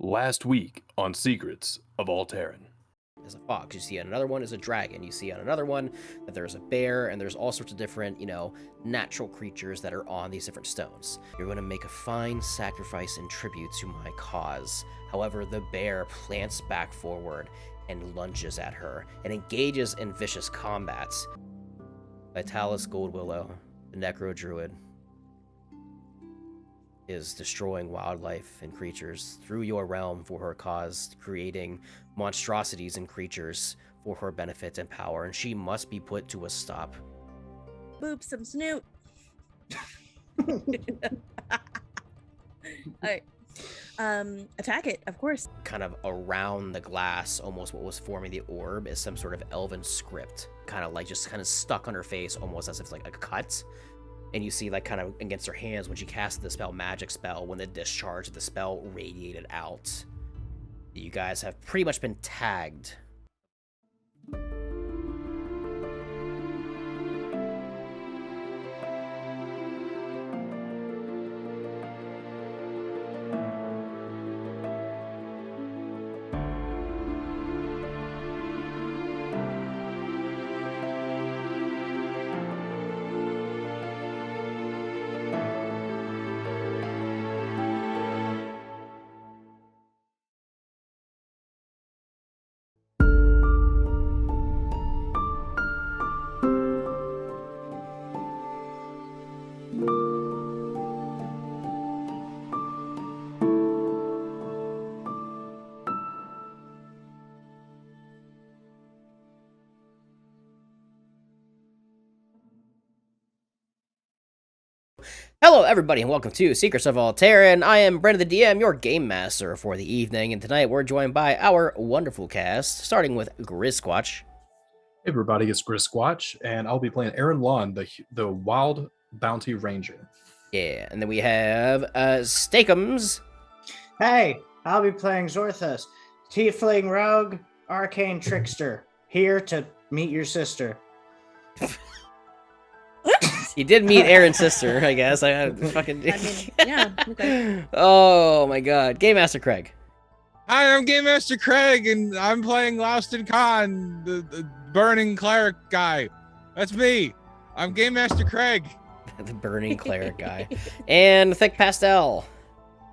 Last week on Secrets of Aal'Teron. Is a fox. You see on another one is a dragon. You see on another one that there's a bear, and there's all sorts of different, natural creatures that are on these different stones. You're going to make a fine sacrifice in tribute to my cause. However, the bear plants back forward and lunges at her and engages in vicious combats. Vitalis Goldwillow, the Necro Druid, is destroying wildlife and creatures through your realm for her cause, creating monstrosities and creatures for her benefit and power, and she must be put to a stop. Boop some snoot. Alright. Attack it, of course. Kind of around the glass, almost what was forming the orb, is some sort of elven script. Kind of stuck on her face, almost as if it's like a cut. And you see, kind of against her hands when she cast the spell, magic spell, when the discharge of the spell radiated out. You guys have pretty much been tagged. Hello everybody and welcome to Secrets of Aal'Teron. I am Brendan the DM, your game master for the evening, and tonight we're joined by our wonderful cast, starting with Grisquatch. Hey everybody, it's Grisquatch, and I'll be playing Aaron Lawn, the Wild Bounty Ranger. Yeah, and then we have Steakums. Hey, I'll be playing Zorthus, Tiefling Rogue, Arcane Trickster, here to meet your sister. You did meet Aaron's sister, I guess. Yeah, okay. Oh my god. Game Master Craig. Hi, I'm Game Master Craig, and I'm playing Louston Khan, the burning cleric guy. That's me. I'm Game Master Craig. The burning cleric guy. And Thick Pastel.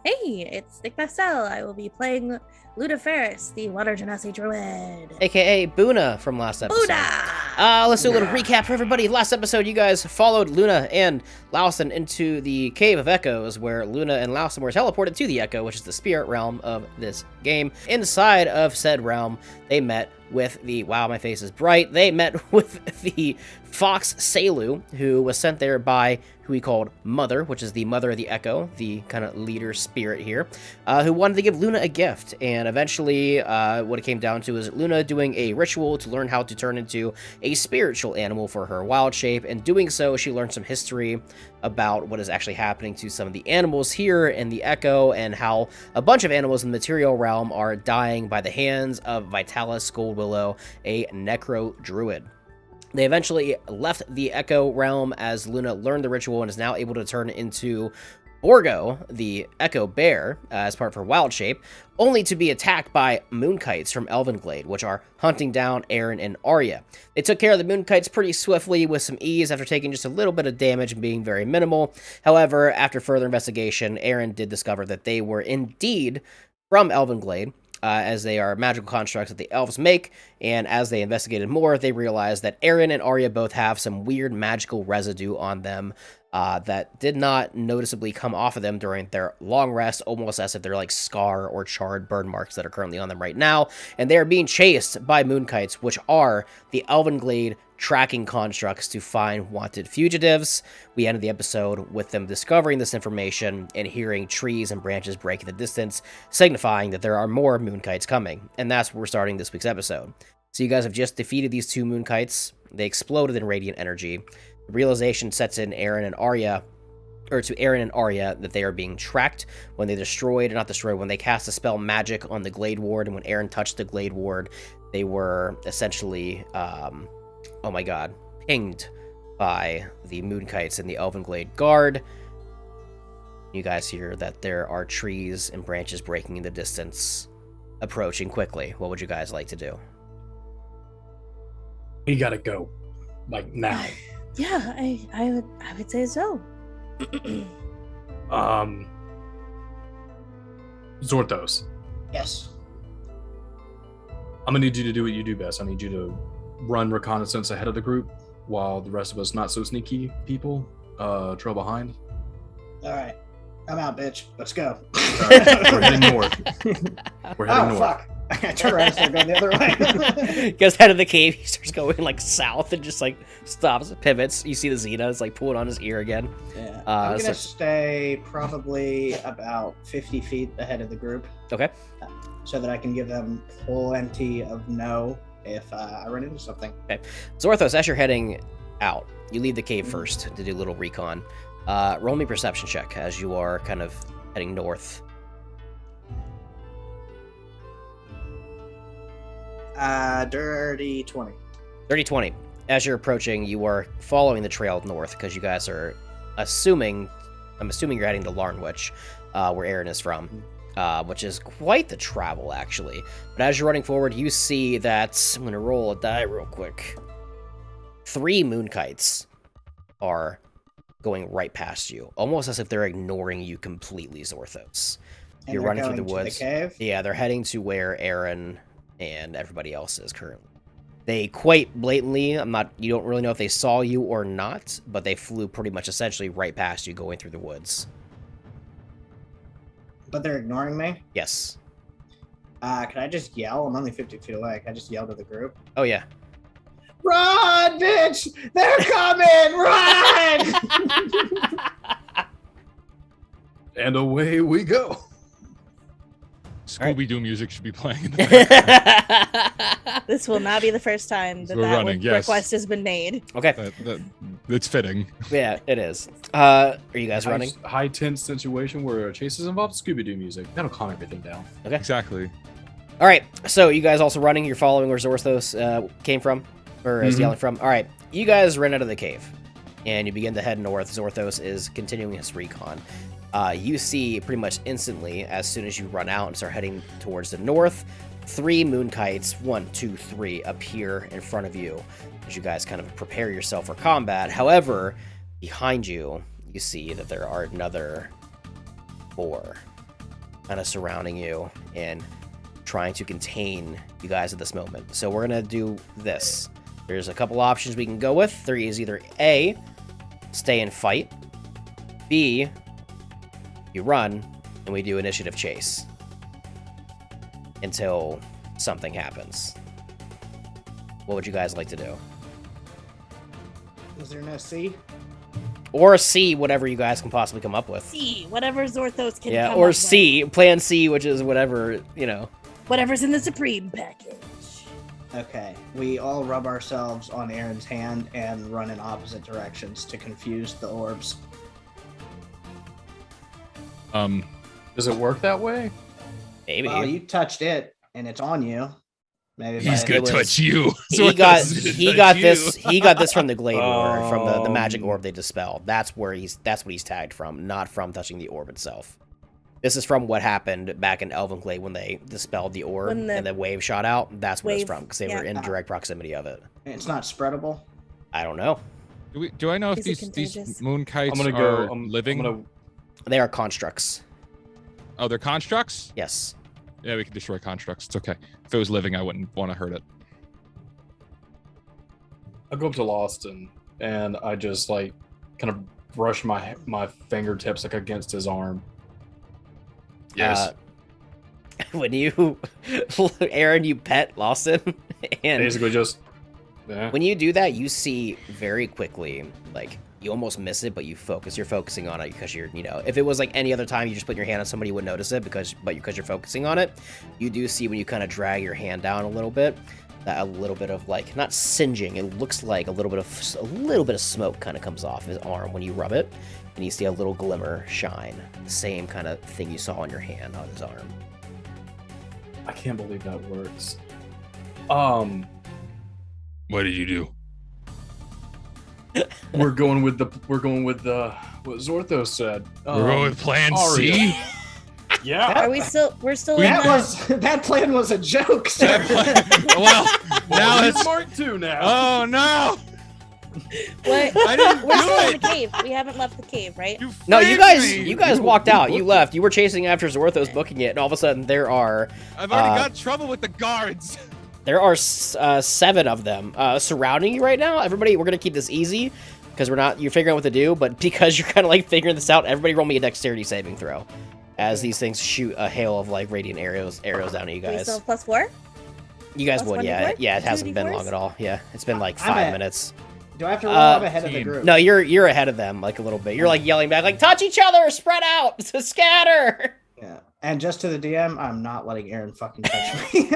Hey, it's Thick Pastel. I will be playing Ludiferus, the Water Genasi Druid. AKA Boona from last episode. Boona! Let's do a little recap for everybody. Last episode, you guys followed Luna and Louston into the Cave of Echoes, where Luna and Louston were teleported to the Echo, which is the spirit realm of this game. Inside of said realm, they met with the, wow, my face is bright, they met with the Fox Selu, who was sent there by who he called Mother, which is the Mother of the Echo, the kind of leader spirit here, who wanted to give Luna a gift. And eventually, what it came down to is Luna doing a ritual to learn how to turn into a spiritual animal for her wild shape. And doing so, she learned some history about what is actually happening to some of the animals here in the Echo, and how a bunch of animals in the material realm are dying by the hands of Vitalis Goldwillow, a Necro Druid. They eventually left the Echo realm as Luna learned the ritual and is now able to turn into Borgo, the Echo Bear, as part of her wild shape, only to be attacked by Moonkites from Elvenglade, which are hunting down Aaron and Arya. They took care of the Moonkites pretty swiftly with some ease after taking just a little bit of damage and being very minimal. However, after further investigation, Aaron did discover that they were indeed from Elvenglade, as they are magical constructs that the elves make, and as they investigated more, they realized that Aaron and Arya both have some weird magical residue on them that did not noticeably come off of them during their long rest, almost as if they're like scar or charred burn marks that are currently on them right now, and they are being chased by Moonkites, which are the Elvenglade tracking constructs to find wanted fugitives. We ended the episode with them discovering this information and hearing trees and branches break in the distance, signifying that there are more Moonkites coming, and that's where we're starting this week's episode. So you guys have just defeated these two Moonkites. They exploded in radiant energy. The realization sets in to Aaron and Arya, that they are being tracked when they when they cast a spell magic on the Glade Ward, and when Aaron touched the Glade Ward, they were essentially pinged by the Moonkites and the Elvenglade Guard. You guys hear that there are trees and branches breaking in the distance, approaching quickly. What would you guys like to do? We gotta go, like now. Yeah, I would say so. Zorthos, Yes. I'm gonna need you to do what you do best. I need you to run reconnaissance ahead of the group while the rest of us not so sneaky people trail behind. All right. I'm out, bitch. Let's go. We're heading north. We're heading north. Fuck. I turn around and start going the other way. Goes out of the cave, he starts going like south and just like stops, pivots. You see the Xena is like pulling on his ear again. Yeah. I'm so- gonna stay probably about 50 feet ahead of the group. Okay. So that I can give them plenty of no if I run into something. Zorthos, as you're heading out, you leave the cave first to do a little recon. Roll me perception check as you are kind of heading north. Dirty 20. 30-20. As you're approaching, you are following the trail north because you guys are I'm assuming you're heading to Learnwich, where Aaron is from, which is quite the travel, actually. But as you're running forward, you see that, I'm going to roll a die real quick. 3 moonkites are going right past you, almost as if they're ignoring you completely, Zorthos. And You're they're running through the going to woods. cave. Yeah, they're heading to where Aaron and everybody else is currently. They quite blatantly, you don't really know if they saw you or not, but they flew pretty much essentially right past you going through the woods. But they're ignoring me. Yes. Can I just yell? I'm only 50 feet away. Can I just yell to the group? Oh, yeah. Run, bitch! They're coming! Run! And away we go. Scooby-Doo music should be playing in the background. This will not be the first time that We're running, yes. request has been made. Okay. It's fitting. Yeah, it is. Are you guys running? High tense situation where a chase is involved. Scooby-Doo music. That'll calm everything down. Okay. Exactly. All right. So you guys also running? You're following where Zorthos came from? Or is yelling from? All right. You guys ran out of the cave. And you begin to head north. Zorthos is continuing his recon. You see pretty much instantly, as soon as you run out and start heading towards the north, 3 moonkites, 1, 2, 3, appear in front of you as you guys kind of prepare yourself for combat. However, behind you, you see that there are another 4 kind of surrounding you and trying to contain you guys at this moment. So we're going to do this. There's a couple options we can go with. 3 is either A, stay and fight, B, you run, and we do initiative chase until something happens. What would you guys like to do? Is there no C? Or C, whatever you guys can possibly come up with. C, whatever Zorthos can Yeah, come or up C, plan C, which is whatever, with. Whatever's in the Supreme package. Okay. We all rub ourselves on Aaron's hand and run in opposite directions to confuse the orbs. Does it work that way? Maybe. Well, you touched it, and it's on you. Maybe He's by- gonna was- touch you. he got Zorthos he got this from the Glade War, from the magic Um, orb they dispelled. That's what he's tagged from, not from touching the orb itself. This is from what happened back in Elvenglade when they dispelled the orb When the and the wave shot out. That's what it's wave- from, because they yeah. were in direct proximity of it. It's not spreadable. I don't know. Do I know if Is it these contagious? moonkites I'm gonna are go. living? They are constructs. Oh, they're constructs? Yes. Yeah, we can destroy constructs. It's okay. If it was living, I wouldn't want to hurt it. I'll go up to Lawson and I just like kind of brush my fingertips like against his arm. When you, Aaron, you pet Lawson, and Basically just. Yeah. when you do that, you see very quickly, like, you almost miss it, but you focus. You're focusing on it because you're, if it was like any other time, you just put your hand on somebody, you wouldn't notice it because you're focusing on it. You do see when you kind of drag your hand down a little bit, that a little bit of like, not singeing, it looks like a little bit of smoke kind of comes off his arm when you rub it, and you see a little glimmer shine. The same kind of thing you saw on your hand on his arm. I can't believe that works. What did you do? We're going with the what Zorthos said. We're going with Plan Aria. C. Yeah. Are we still? We're still. We- in That plan was a joke, sir. Well, now it's it's. Mark II now. Oh no! What? I didn't We're do still in it. the cave. We haven't left the cave, right? No, you framed guys, me. you guys walked out. You left. You were chasing after Zorthos booking it, and all of a sudden there are I've already got trouble with the guards. 7 of them surrounding you right now. Everybody, we're gonna keep this easy because you're figuring out what to do, but because you're kind of like figuring this out, everybody roll me a dexterity saving throw as these things shoot a hail of like radiant arrows down at you Do we guys. still have +4? You guys plus would, 1 yeah, D4? yeah. It 2 hasn't been D4s? long at all. Yeah, it's been like I'm 5 at- minutes. Do I have to roll? I'm ahead of the 15. group. No, you're ahead of them like a little bit. You're like yelling back, like touch each other, spread out, to scatter. Yeah. And just to the DM, I'm not letting Aaron fucking touch me.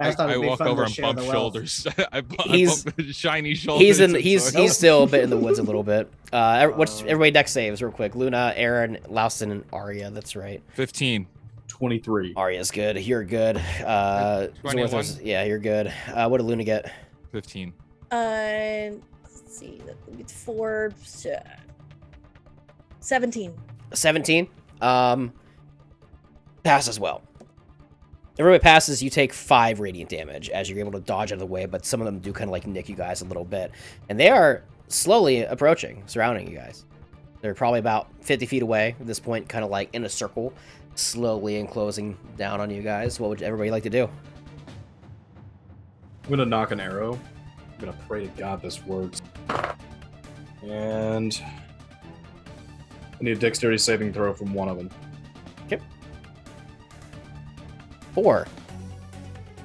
I just thought I it'd be walk fun over to and share bump the wealth. shoulders. I He's- bump shiny shoulders. He's and he's so I- still a bit in the woods a little bit. What's everybody deck saves real quick? Luna, Aaron, Laustin, and Arya. That's right. 15. 23. Arya's good. You're good. 21. Zorthos, yeah, you're good. What did Luna get? 15. Let's see. 4, 17. 17. Passes well. Everybody passes, you take 5 radiant damage as you're able to dodge out of the way, but some of them do kind of like nick you guys a little bit. And they are slowly approaching, surrounding you guys. They're probably about 50 feet away at this point, kind of like in a circle, slowly enclosing down on you guys. What would everybody like to do? I'm gonna knock an arrow. I'm gonna pray to God this works. And I need a dexterity saving throw from one of them. 4.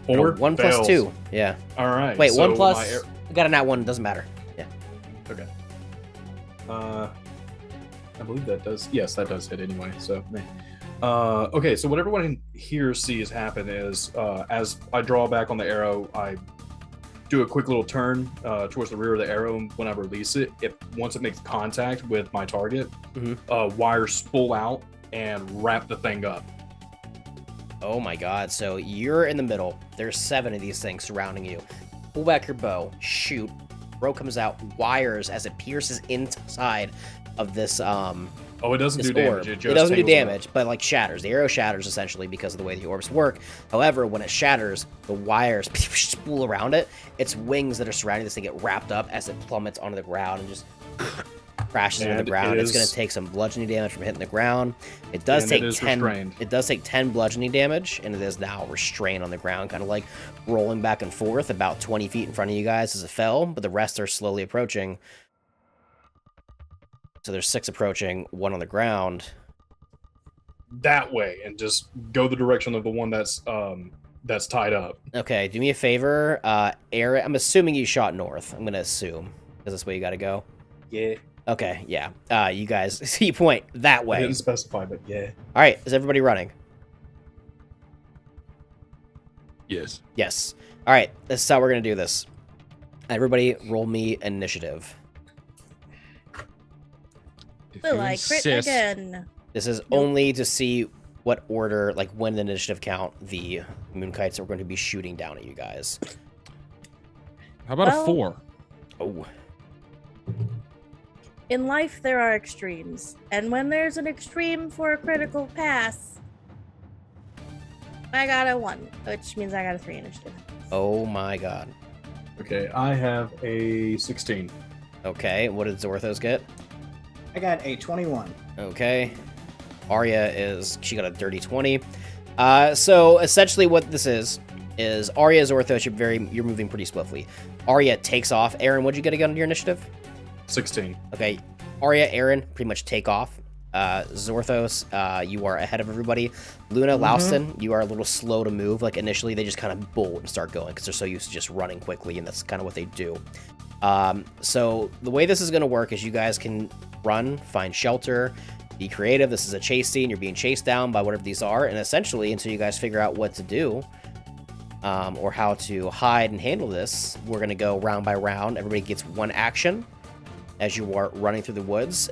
4. 1 plus Fails. 2. Yeah. All right. Wait, so 1 plus. my I got a nat 1. Doesn't matter. Yeah. Okay. I believe that does. Yes, that does hit anyway. So, okay. So what everyone here sees happen is, as I draw back on the arrow, I do a quick little turn towards the rear of the arrow. And when I release it, once it makes contact with my target, wires spool out and wrap the thing up. Oh my god, so you're in the middle. There's 7 of these things surrounding you. Pull back your bow, shoot. Bow comes out, wires as it pierces inside of this Oh, it doesn't this do orb. damage. It Just doesn't do tangles it up. damage, but like shatters. The arrow shatters essentially because of the way the orbs work. However, when it shatters, the wires spool around it. Its wings that are surrounding this thing get wrapped up as it plummets onto the ground and just crashes into the And ground. it It's going is- to take some bludgeoning damage from hitting the ground. It does And take it is 10. restrained. It does take 10 bludgeoning damage, and it is now restrained on the ground, kind of like rolling back and forth about 20 feet in front of you guys as it fell. But the rest are slowly approaching. So there's 6 approaching, 1 on the ground. That way, and just go the direction of the one that's tied up. Okay, do me a favor, Aaron. I'm assuming you shot north. I'm gonna assume because that's where you got to go. Yeah. Okay, yeah. You guys, see you point that I way. didn't specify, but yeah. All right, is everybody running? Yes. Yes. All right, this is how we're gonna do this. Everybody, roll me initiative. If Will you I crit insist. again? This is only to see what order, like when the initiative count, the Moonkites are going to be shooting down at you guys. How about Well- a 4? Oh, In life, there are extremes. And when there's an extreme for a critical pass, I got a 1, which means I got a 3 initiative. oh my God. Okay, I have a 16. Okay, what did Zorthos get? I got a 21. Okay. Arya she got a dirty 20. So essentially what this is Arya, Zorthos, you're moving pretty swiftly. Arya takes off. Aaron, what'd you get again on your initiative? 16. Okay. Arya, Aaron, pretty much take off. Zorthos, you are ahead of everybody. Luna, Laustin, you are a little slow to move. Like initially they just kind of bolt and start going because they're so used to just running quickly, and that's kind of what they do. So the way this is going to work is you guys can run, find shelter, be creative. This is a chase scene. You're being chased down by whatever these are, and essentially until you guys figure out what to do or how to hide and handle this, we're going to go round by round. Everybody gets 1 action as you are running through the woods.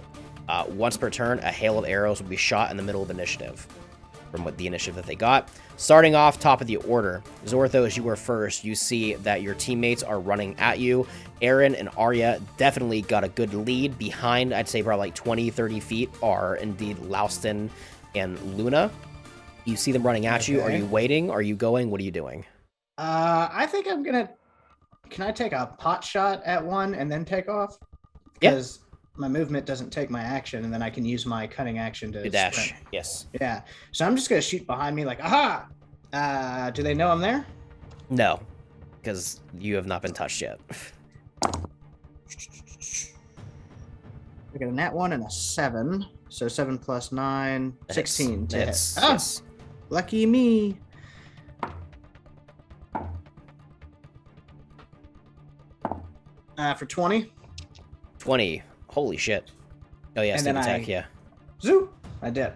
Once per turn, a hail of arrows will be shot in the middle of initiative. from what the initiative that they got. Starting off top of the order, Zortho, as you were first, you see that your teammates are running at you. Aaron and Arya definitely got a good lead. Behind, I'd say probably like 20, 30 feet are indeed Laustin and Luna. You see them running at you. Are you waiting? Are you going? What are you doing? I think I'm gonna. Can I take a pot shot at one and then take off? Yeah. Because my movement doesn't take my action, and then I can use my cunning action to dash. sprint. Yes. Yeah. So I'm just gonna shoot behind me, like, aha! Do they know I'm there? No, because you have not been touched yet. I got a nat 1 and a 7. So 7 plus 9, 16 to hit. Yes. Lucky me. For 20. 20. Holy shit. Oh, yeah, And sneak then attack, I- yeah. Zoop! I did.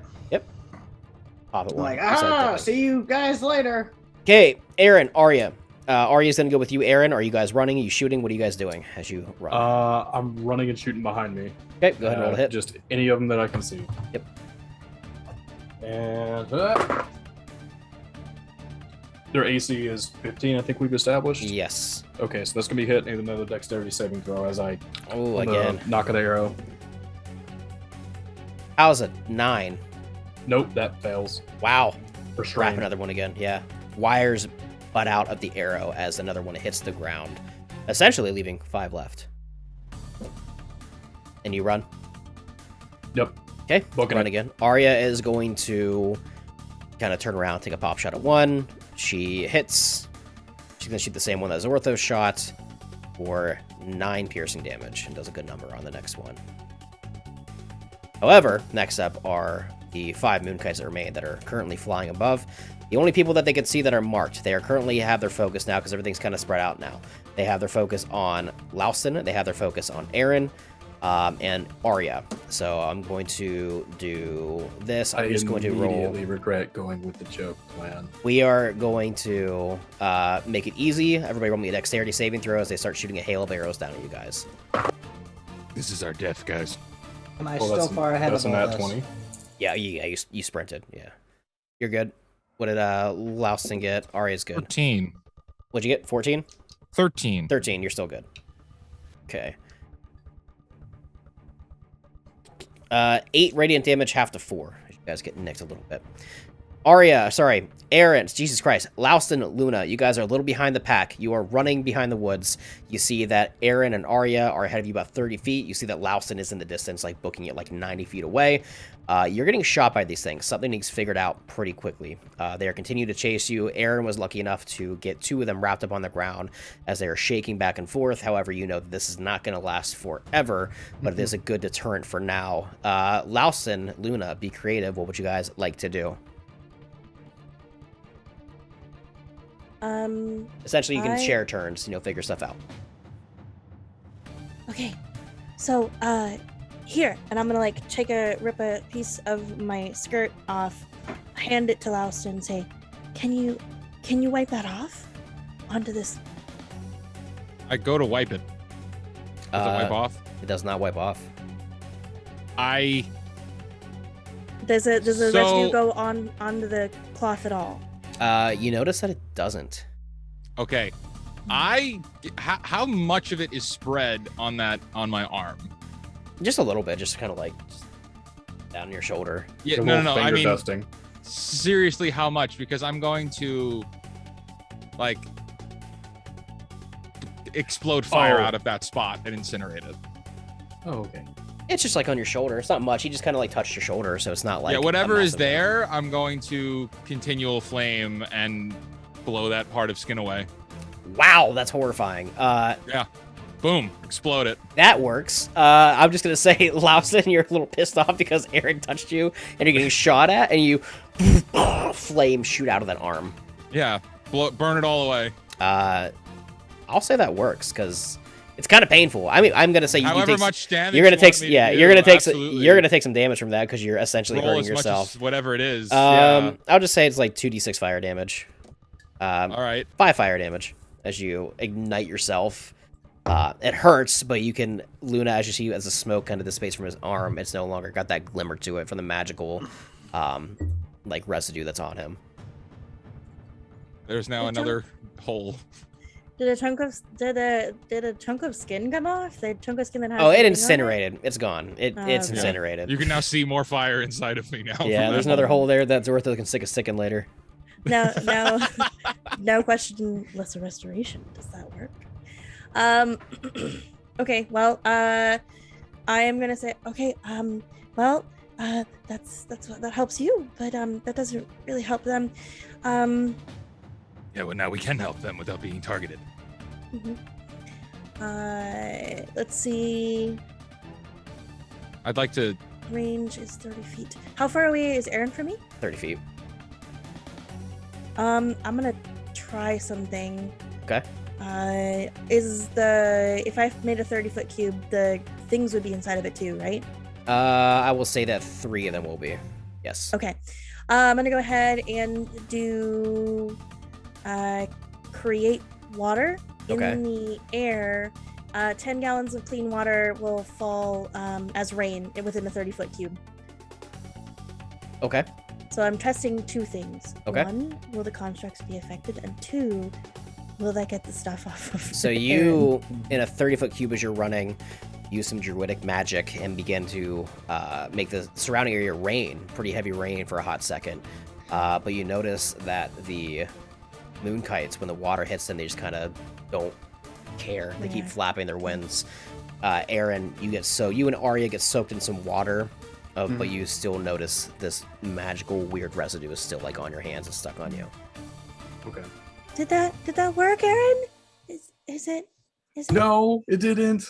Pop it I'm one. like, Start ah, going. see you guys later. Okay, Aaron, Arya. Arya's gonna go with you, Aaron. Are you guys running? Are you shooting? What are you guys doing as you run? I'm running and shooting behind me. Okay, go ahead and roll a hit. Just any of them that I can see. Yep. And their AC is 15. I think we've established. Yes. Okay, so that's gonna be hit and another dexterity saving throw as I Oh, again. knock an arrow. How's a 9? Nope, that fails. Wow. For Wrap strain. another one again. Yeah. Wires butt out of the arrow as another one hits the ground, essentially leaving 5 left. And you run. Yep. Okay, Booking run it. again. Arya is going to kind of turn around, take a pop shot at 1. She hits. She's going to shoot the same one that Zortho shot for 9 piercing damage and does a good number on the next one. However, next up are the 5 Moonkites that remain that are currently flying above. The only people that they can see that are marked, they are currently have their focus now because everything's kind of spread out now. They have their focus on Laustin, they have their focus on Aaron, and Arya. So I'm going to do this. I'm just going to roll. I immediately regret going with the joke plan. We are going to make it easy. Everybody roll me a dexterity saving throw as they start shooting a hail of arrows down at you guys. This is our death, guys. Am I Well, still far ahead that's of a all nat this? 20. Yeah, you sprinted. Yeah, you're good. What did Laustin get? Arya's good. 13. What'd you get? 14? 13. 13. You're still good. Okay. 8 radiant damage, half to 4. You guys get nicked a little bit. Aaron, Jesus Christ, Laustin, Luna, you guys are a little behind the pack. You are running behind the woods. You see that Aaron and Arya are ahead of you about 30 feet. You see that Laustin is in the distance, like booking it like 90 feet away. You're getting shot by these things. Something needs figured out pretty quickly. They are continuing to chase you. Aaron was lucky enough to get 2 of them wrapped up on the ground as they are shaking back and forth. However, you know that this is not going to last forever, but it is a good deterrent for now. Laustin, Luna, be creative. What would you guys like to do? Essentially, you can share turns, figure stuff out. Okay. So, here, and I'm gonna rip a piece of my skirt off, hand it to Laustin and say, can you wipe that off onto this? I go to wipe it. Does it wipe off? It does not wipe off. Does the residue go onto the cloth at all? You notice that it doesn't. Okay. How much of it is spread on my arm? Just a little bit, just kind of down your shoulder. Yeah, A no. little I finger mean, dusting. seriously, how much? Because I'm going to explode fire out of that spot and incinerate it. Oh, okay. It's just on your shoulder. It's not much. He just kind of touched your shoulder, so it's not Yeah, whatever a is massive there, I'm going to continual flame and blow that part of skin away. amount. Wow, that's horrifying. Boom, explode it. That works. I'm just gonna say, Laustin, you're a little pissed off because Aaron touched you and you're getting shot at, and you flame shoot out of that arm. Yeah, burn it all away. I'll say that works because it's kind of painful. I mean, I'm gonna say However much damage you're gonna you take want me to do, you're gonna take absolutely. you're gonna take some damage from that because you're essentially Roll hurting as much yourself. as whatever it is. Yeah. I'll just say it's 2d6 fire damage. All right. 5 fire damage as you ignite yourself. It hurts, but you can, Luna, as you see as the smoke kind of dissipates from his arm, it's no longer got that glimmer to it from the magical like residue that's on him. There's now Hey, another hole. Did a chunk of skin come off? The chunk of skin that has. Oh, the it thing on incinerated. It's gone. It's okay. incinerated. You can now see more fire inside of me now. from Yeah, that there's another hole there that Zortho can stick a stick in later. No, no question. Lesser restoration. Does that work? Okay. Well, I am gonna say okay. Well, that helps you, but that doesn't really help them. Yeah, well, now we can help them without being targeted. Mhm. Let's see. I'd like to. Range is 30 feet. How far away is Aaron from me? 30 feet. I'm gonna try something. Okay. If I made a 30-foot cube, the things would be inside of it too, right? I will say that 3 of them will be. Yes. Okay. I'm gonna go ahead and do create water in Okay. the air. 10 gallons of clean water will fall as rain within a 30-foot cube. Okay. So I'm testing 2 things. Okay. 1, will the constructs be affected? And 2, will that get the stuff off of So Aaron? you, in a 30-foot cube as you're running, use some druidic magic and begin to make the surrounding area rain, pretty heavy rain for a hot second. But you notice that the moonkites, when the water hits them, they just kind of don't care. They keep Yeah. flapping their wings. Aaron, you and Arya get soaked in some water, but you still notice this magical weird residue is still like on your hands and stuck on you. Okay. Did that work, Aaron? Is it? No, it didn't.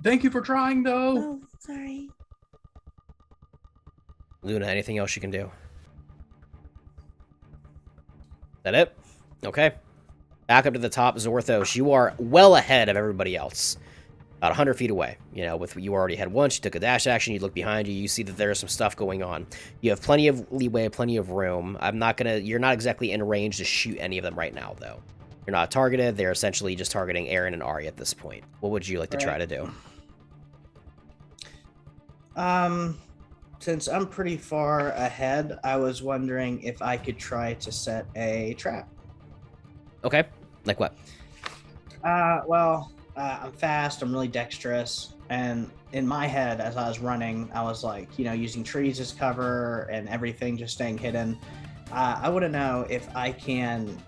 Thank you for trying, though. Oh, sorry. Luna, anything else you can do? That it? Okay. Back up to the top, Zorthos. You are well ahead of everybody else. About 100 feet away. You know, with you already had once, you took a dash action, you look behind you, you see that there's some stuff going on. You have plenty of leeway, plenty of room. You're not exactly in range to shoot any of them right now, though. You're not targeted. They're essentially just targeting Aaron and Arya at this point. What would you like to try to do? Since I'm pretty far ahead, I was wondering if I could try to set a trap. Okay. Like what? I'm fast, I'm really dexterous, and in my head, as I was running, I was like, using trees as cover and everything just staying hidden. I want to know if I can,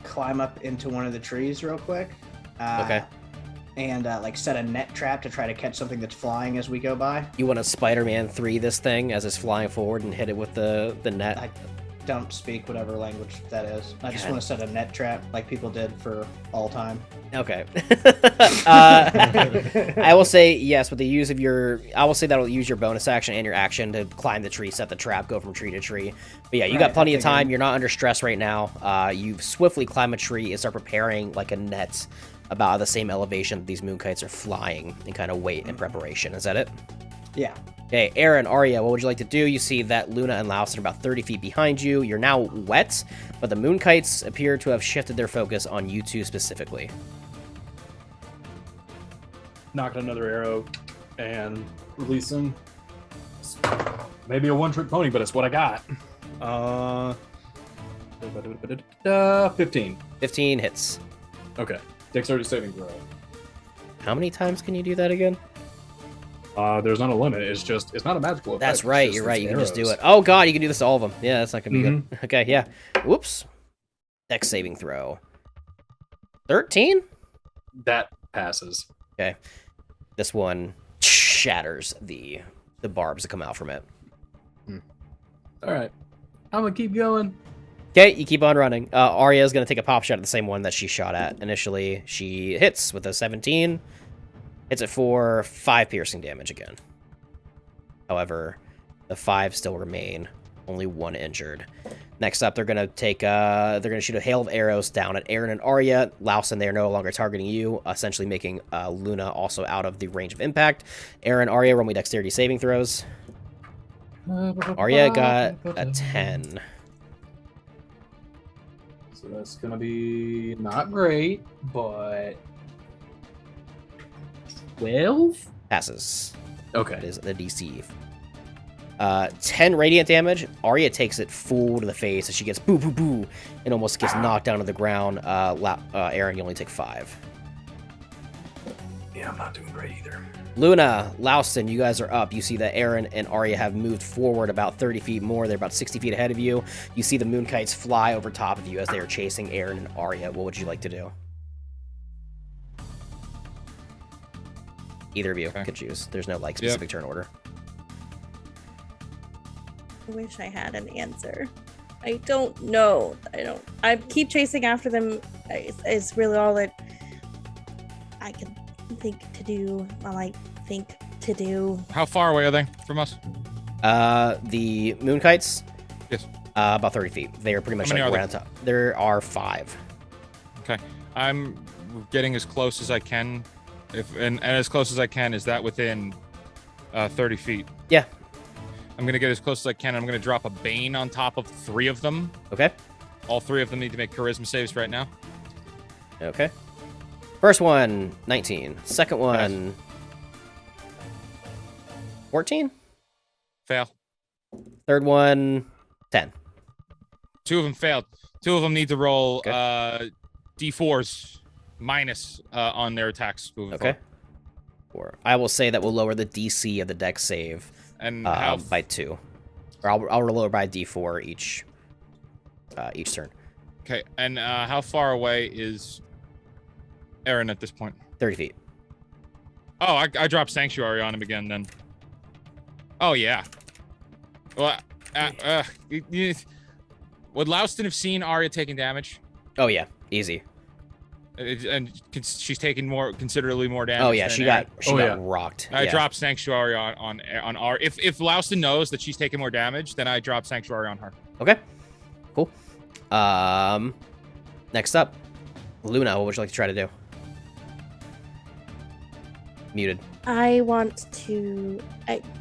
climb up into one of the trees real quick. Okay. And, set a net trap to try to catch something that's flying as we go by. You want to Spider-Man 3 this thing as it's flying forward and hit it with the net? I don't speak whatever language that is. I just God. want to set a net trap like people did for all time. Okay. I will say yes, with the use of I will say that'll use your bonus action and your action to climb the tree, set the trap, go from tree to tree. But yeah, you got Right, plenty I of time. figured. You're not under stress right now. You swiftly climb a tree and start preparing like a net about the same elevation that these moonkites are flying and kind of wait in preparation. Is that it? Yeah. Okay, Aaron, Arya, what would you like to do? You see that Luna and Laos are about 30 feet behind you. You're now wet, but the moonkites appear to have shifted their focus on you two specifically. Knocking another arrow and releasing. Maybe a one-trick pony, but it's what I got. 15. 15 hits. Okay. Dexterity saving throw. How many times can you do that again? There's not a limit. It's not a magical effect. That's It's right. just You're right. these You can just do arrows. it. Oh god, you can do this to all of them. Yeah, that's not gonna be good. Okay, yeah. Whoops. Dex saving throw. 13. That passes. Okay. This one shatters the barbs that come out from it. All right. I'm gonna keep going. Okay, you keep on running. Arya is gonna take a pop shot at the same one that she shot at initially. She hits with a 17. Hits it for 5 piercing damage again. However, the 5 still remain. Only 1 injured. Next up, they're gonna shoot a hail of arrows down at Aaron and Arya. Lausen, they are no longer targeting you, essentially making Luna also out of the range of impact. Aaron, Arya, roll me dexterity saving throws. Arya got a 10. So that's gonna be not great, but 12. Passes. Okay. That is the DC. 10 radiant damage. Arya takes it full to the face as she gets boo, boo, boo, and almost gets knocked down to the ground. Aaron, you only take 5. Yeah, I'm not doing great either. Luna, Louston, you guys are up. You see that Aaron and Arya have moved forward about 30 feet more. They're about 60 feet ahead of you. You see the Moonkites fly over top of you as they are chasing Aaron and Arya. What would you like to do? Either of you could choose. There's no like specific turn order. I wish I had an answer. I don't know. I keep chasing after them. Is really all that I can think to do. How far away are they from us? The Moonkites? Yes. About 30 feet. They are pretty much How many like are right on top. There are 5. Okay. I'm getting as close as I can. And as close as I can, is that within 30 feet? Yeah. I'm going to get as close as I can. I'm going to drop a Bane on top of 3 of them. Okay. All 3 of them need to make charisma saves right now. Okay. First one, 19. Second one, 14. Fail. Third one, 10. 2 of them failed. 2 of them need to roll Okay. D4s minus on their attacks. Okay. 4. I will say that will lower the DC of the dex save And by 2. Or I'll lower by D4 each turn. Okay. And how far away is Aaron at this point? 30 feet. Oh, I dropped Sanctuary on him again then. Oh, yeah. Well, would Louston have seen Arya taking damage? Oh, yeah. Easy. And she's taking considerably more damage. Oh, yeah. than She Aaron. got rocked. I Yeah. dropped Sanctuary on Arya. If Louston knows that she's taking more damage, then I drop Sanctuary on her. Okay. Cool. Next up, Luna, what would you like to try to do? Muted. I want to.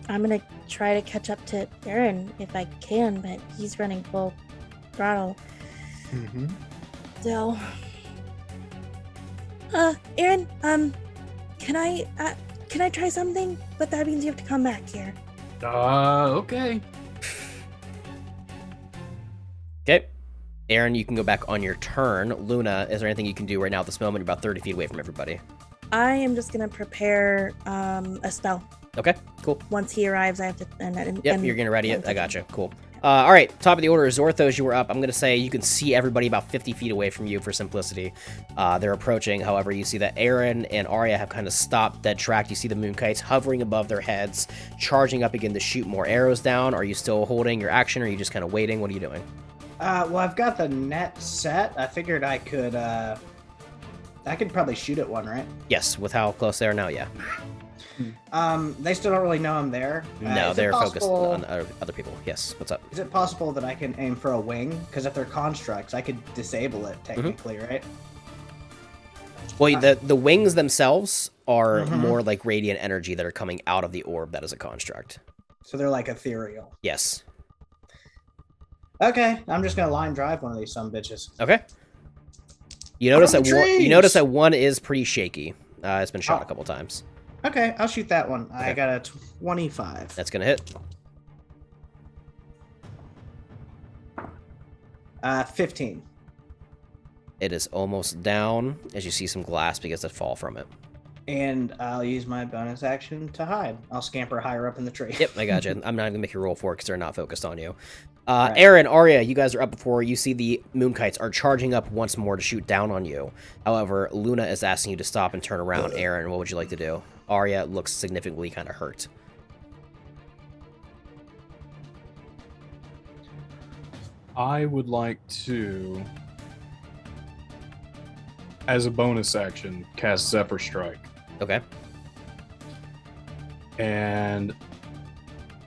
I'm gonna try to catch up to Aaron if I can, but he's running full throttle. Mm-hmm. So, Aaron, can I try something? But that means you have to come back here. Okay. Okay. Aaron, you can go back on your turn. Luna, is there anything you can do right now at this moment? You're about 30 feet away from everybody. I am just gonna prepare a spell. Okay, cool. Once he arrives, I have to. Yep, you're gonna ready it. I gotcha. Cool. All right, top of the order is Zorthos. You were up. I'm gonna say you can see everybody about 50 feet away from you for simplicity. They're approaching. However, you see that Aaron and Arya have kind of stopped dead track. You see the Moonkites hovering above their heads, charging up again to shoot more arrows down. Are you still holding your action, or are you just kind of waiting? What are you doing? Well, I've got the net set. I figured I could probably shoot at one, right? Yes, with how close they are now, yeah. They still don't really know I'm there. No, Is it they're focused possible- on other people. Yes, what's up? Is it possible that I can aim for a wing? Because if they're constructs, I could disable it technically, right? Well, the wings themselves are more like radiant energy that are coming out of the orb that is a construct. So they're like ethereal. Yes. Okay, I'm just gonna line drive one of these bitches. Okay. You notice From that the you notice trees! that one is pretty shaky. It's been shot a couple times. Okay, I'll shoot that one. I Okay. got a 25. That's gonna hit. 15. It is almost down as you see some glass begins to fall from it. And I'll use my bonus action to hide. I'll scamper higher up in the tree. Yep, I gotcha. I'm not gonna make you roll for it because they're not focused on you. Right. Aaron, Arya, you guys are up before. You see the Moonkites are charging up once more to shoot down on you. However, Luna is asking you to stop and turn around. Aaron, what would you like to do? Arya looks significantly kind of hurt. I would like to, as a bonus action, cast Zephyr Strike. Okay. And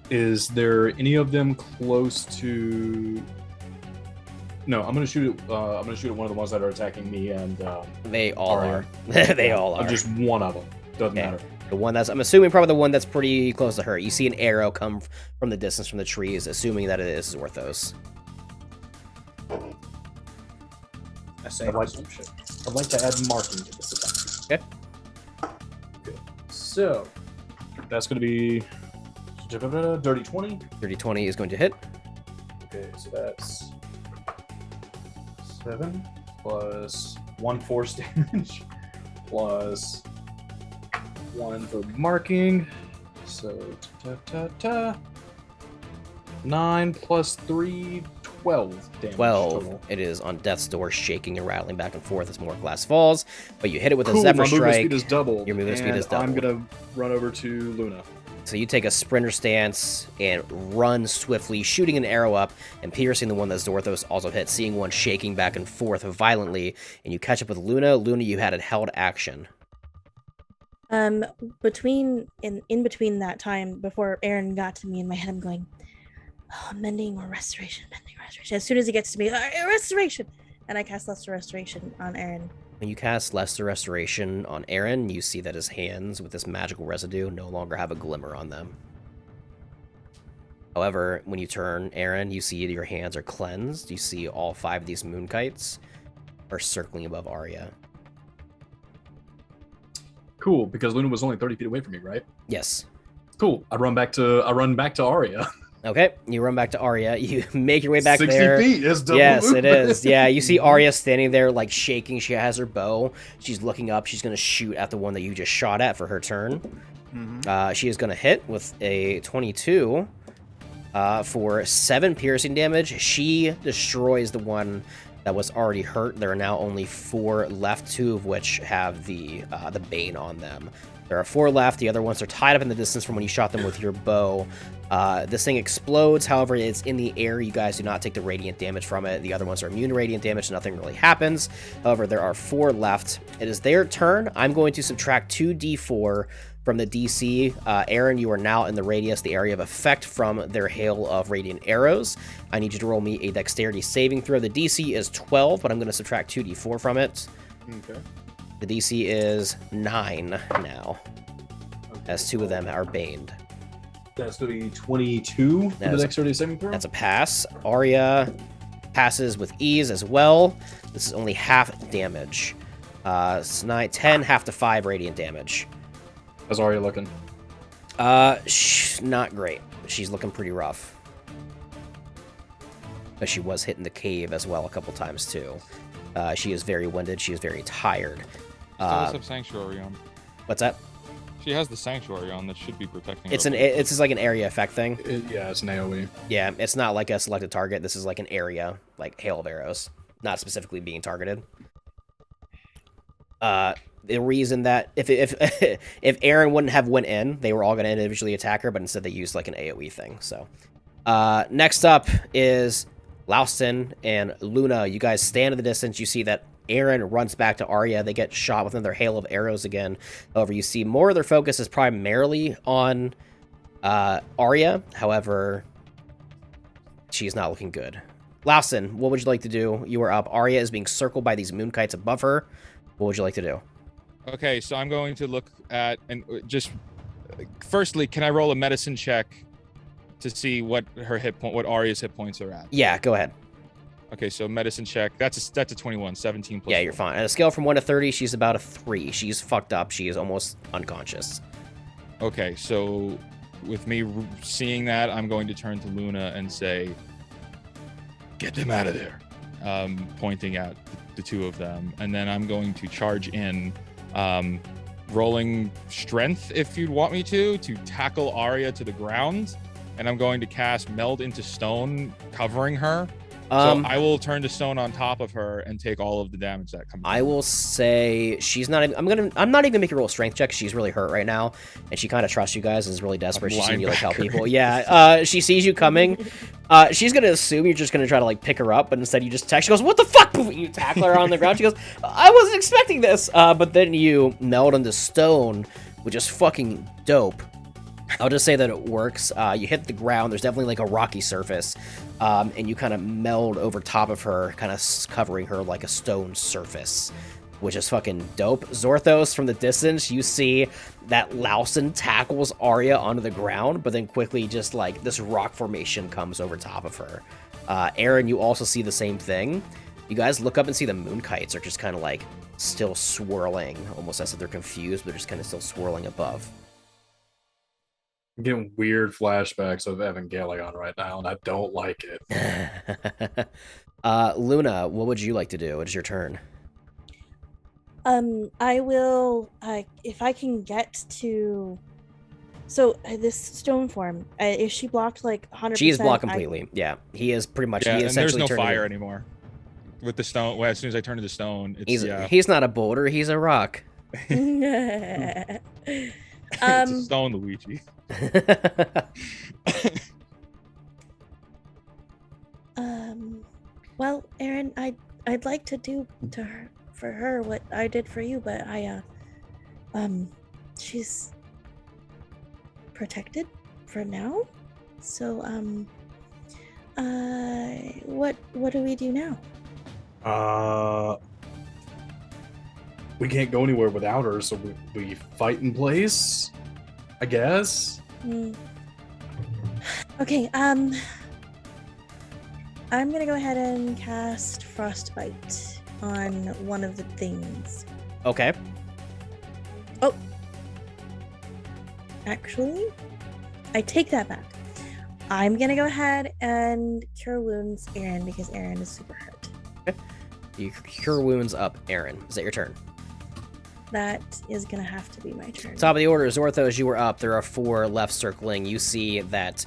is there any of them close to? No, I'm gonna shoot it. I'm gonna shoot at one of the ones that are attacking me, and They all Arya. are. They all are. Just one of them. Doesn't Okay. matter. The one that's, I'm assuming, probably the one that's pretty close to her. You see an arrow come from the distance from the trees, assuming that it is Zorthos. I say I'd like, some shit. I'd like to add marking to this attack. Okay. Good. So that's gonna be Dirty 20. Dirty 20 is going to hit. Okay, so that's 7 plus 1 force damage plus 1 for marking. So 9 plus 3, 12 damage 12. total. It is on death's door, shaking and rattling back and forth as more glass falls. But you hit it with a Cool, Zephyr my movement Strike. speed is doubled. Your movement speed and is doubled. I'm gonna run over to Luna. So you take a sprinter stance and run swiftly, shooting an arrow up and piercing the one that Zorthos also hit, seeing one shaking back and forth violently, and you catch up with Luna. Luna, you had a held action. In between that time before Aaron got to me in my head, I'm going, oh, mending or restoration. As soon as he gets to me, restoration, and I cast Lesser Restoration on Aaron. When you cast Lesser Restoration on Aaron, you see that his hands with this magical residue no longer have a glimmer on them. However, when you turn Aaron, you see your hands are cleansed. You see all 5 of these Moonkites are circling above Arya. Cool, because Luna was only 30 feet away from me, right? Yes. Cool. I run back to Arya. Okay, you run back to Arya. You make your way back 60 there. feet is double Yes, it movement. is. Yeah, you see Arya standing there, like, shaking. She has her bow. She's looking up. She's going to shoot at the one that you just shot at for her turn. She is going to hit with a 22 for 7 piercing damage. She destroys the one that was already hurt. There are now only 4 left, 2 of which have the Bane on them. There are 4 left. The other ones are tied up in the distance from when you shot them with your bow. This thing explodes. However, it's in the air. You guys do not take the radiant damage from it. The other ones are immune to radiant damage. Nothing really happens. However, there are 4 left. It is their turn. I'm going to subtract 2d4 from the DC. Aaron, you are now in the radius, the area of effect from their hail of radiant arrows. I need you to roll me a dexterity saving throw. The DC is 12, but I'm going to subtract 2d4 from it. Okay. The DC is 9 now, as 2 of them are baned. That's going to be 22 for That the is a- dexterity saving throw. That's a pass. Arya passes with ease as well. This is only half damage. It's 9, 10, half to 5 radiant damage. How's Arya looking? Not great. She's looking pretty rough. But she was hit in the cave as well a couple times too. She is very winded. She is very tired. She does have Sanctuary on. What's that? She has the Sanctuary on that should be protecting It's her. it's just like an area effect thing. Yeah, it's an AoE. Yeah, it's not like a selected target. This is like an area, like hail of arrows, not specifically being targeted. The reason that if Aaron wouldn't have went in, they were all going to individually attack her, but instead they used like an AoE thing. So next up is Laustin and Luna. You guys stand in the distance. You see that Aaron runs back to Arya. They get shot with another hail of arrows again. However, you see more of their focus is primarily on Arya. However, she's not looking good. Laustin, what would you like to do? You are up. Arya is being circled by these Moonkites above her. What would you like to do? Okay, so I'm going to look at and just firstly, can I roll a medicine check to see what her what Arya's hit points are at? Yeah, go ahead. Okay, so medicine check. That's a 21, 17 plus. Yeah, you're fine. On a scale from 1 to 30, she's about a 3. She's fucked up. She is almost unconscious. Okay, so with me seeing that, I'm going to turn to Luna and say, "Get them out of there," pointing at the 2 of them, and then I'm going to charge in, rolling strength if you'd want me to tackle Arya to the ground, and I'm going to cast Meld into Stone, covering her. So I will turn to stone on top of her and take all of the damage that comes. I will say she's not. I'm not even gonna make her roll a strength check. She's really hurt right now, and she kind of trusts you guys and is really desperate. She's seen you like help people. Yeah. She sees you coming. She's gonna assume you're just gonna try to like pick her up, but instead you just attack. She goes, "What the fuck?" You tackle her on the ground. She goes, "I wasn't expecting this." But then you meld into stone, which is fucking dope. I'll just say that it works. You hit the ground. There's definitely like a rocky surface, and you kind of meld over top of her, kind of covering her like a stone surface, which is fucking dope. Zorthos, from the distance, you see that Laustin tackles Arya onto the ground, but then quickly just like this rock formation comes over top of her. Aaron, you also see the same thing. You guys look up and see the Moonkites are just kind of like still swirling, almost as if they're confused, but just kind of still swirling above. I'm getting weird flashbacks of Evangelion right now, and I don't like it. Luna, what would you like to do? It is your turn. I will, if I can get to. So this stone form, is she blocked like 100%? She is blocked completely. Yeah, he is pretty much. Yeah, he and there's essentially no turned fire into- anymore. With the stone, well, as soon as I turn to the stone, it's He's not a boulder. He's a rock. it's a stone, Luigi. Well, Aaron, I'd like to do to her for her what I did for you, but she's protected for now. So what do we do now? We can't go anywhere without her, so we fight in place, I guess. Okay, I'm gonna go ahead and cast Frostbite on one of the things. Okay. Oh, actually, I take that back. I'm gonna go ahead and cure wounds Aaron because Aaron is super hurt. You cure wounds up, Aaron. Is that your turn? That is gonna have to be my turn. Top of the order, Zortho, as you were up, there are 4 left circling. You see that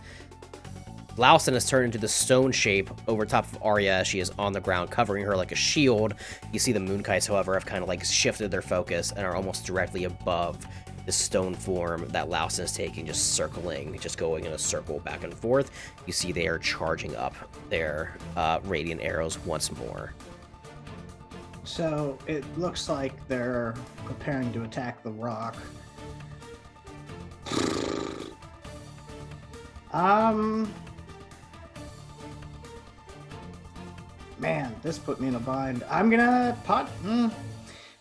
Laosin has turned into the stone shape over top of Arya. She is on the ground, covering her like a shield. You see the Moonkites, however, have kind of like shifted their focus and are almost directly above the stone form that Laosin is taking, just circling, just going in a circle back and forth. You see they are charging up their radiant arrows once more. So it looks like they're preparing to attack the rock. Man, this put me in a bind. I'm gonna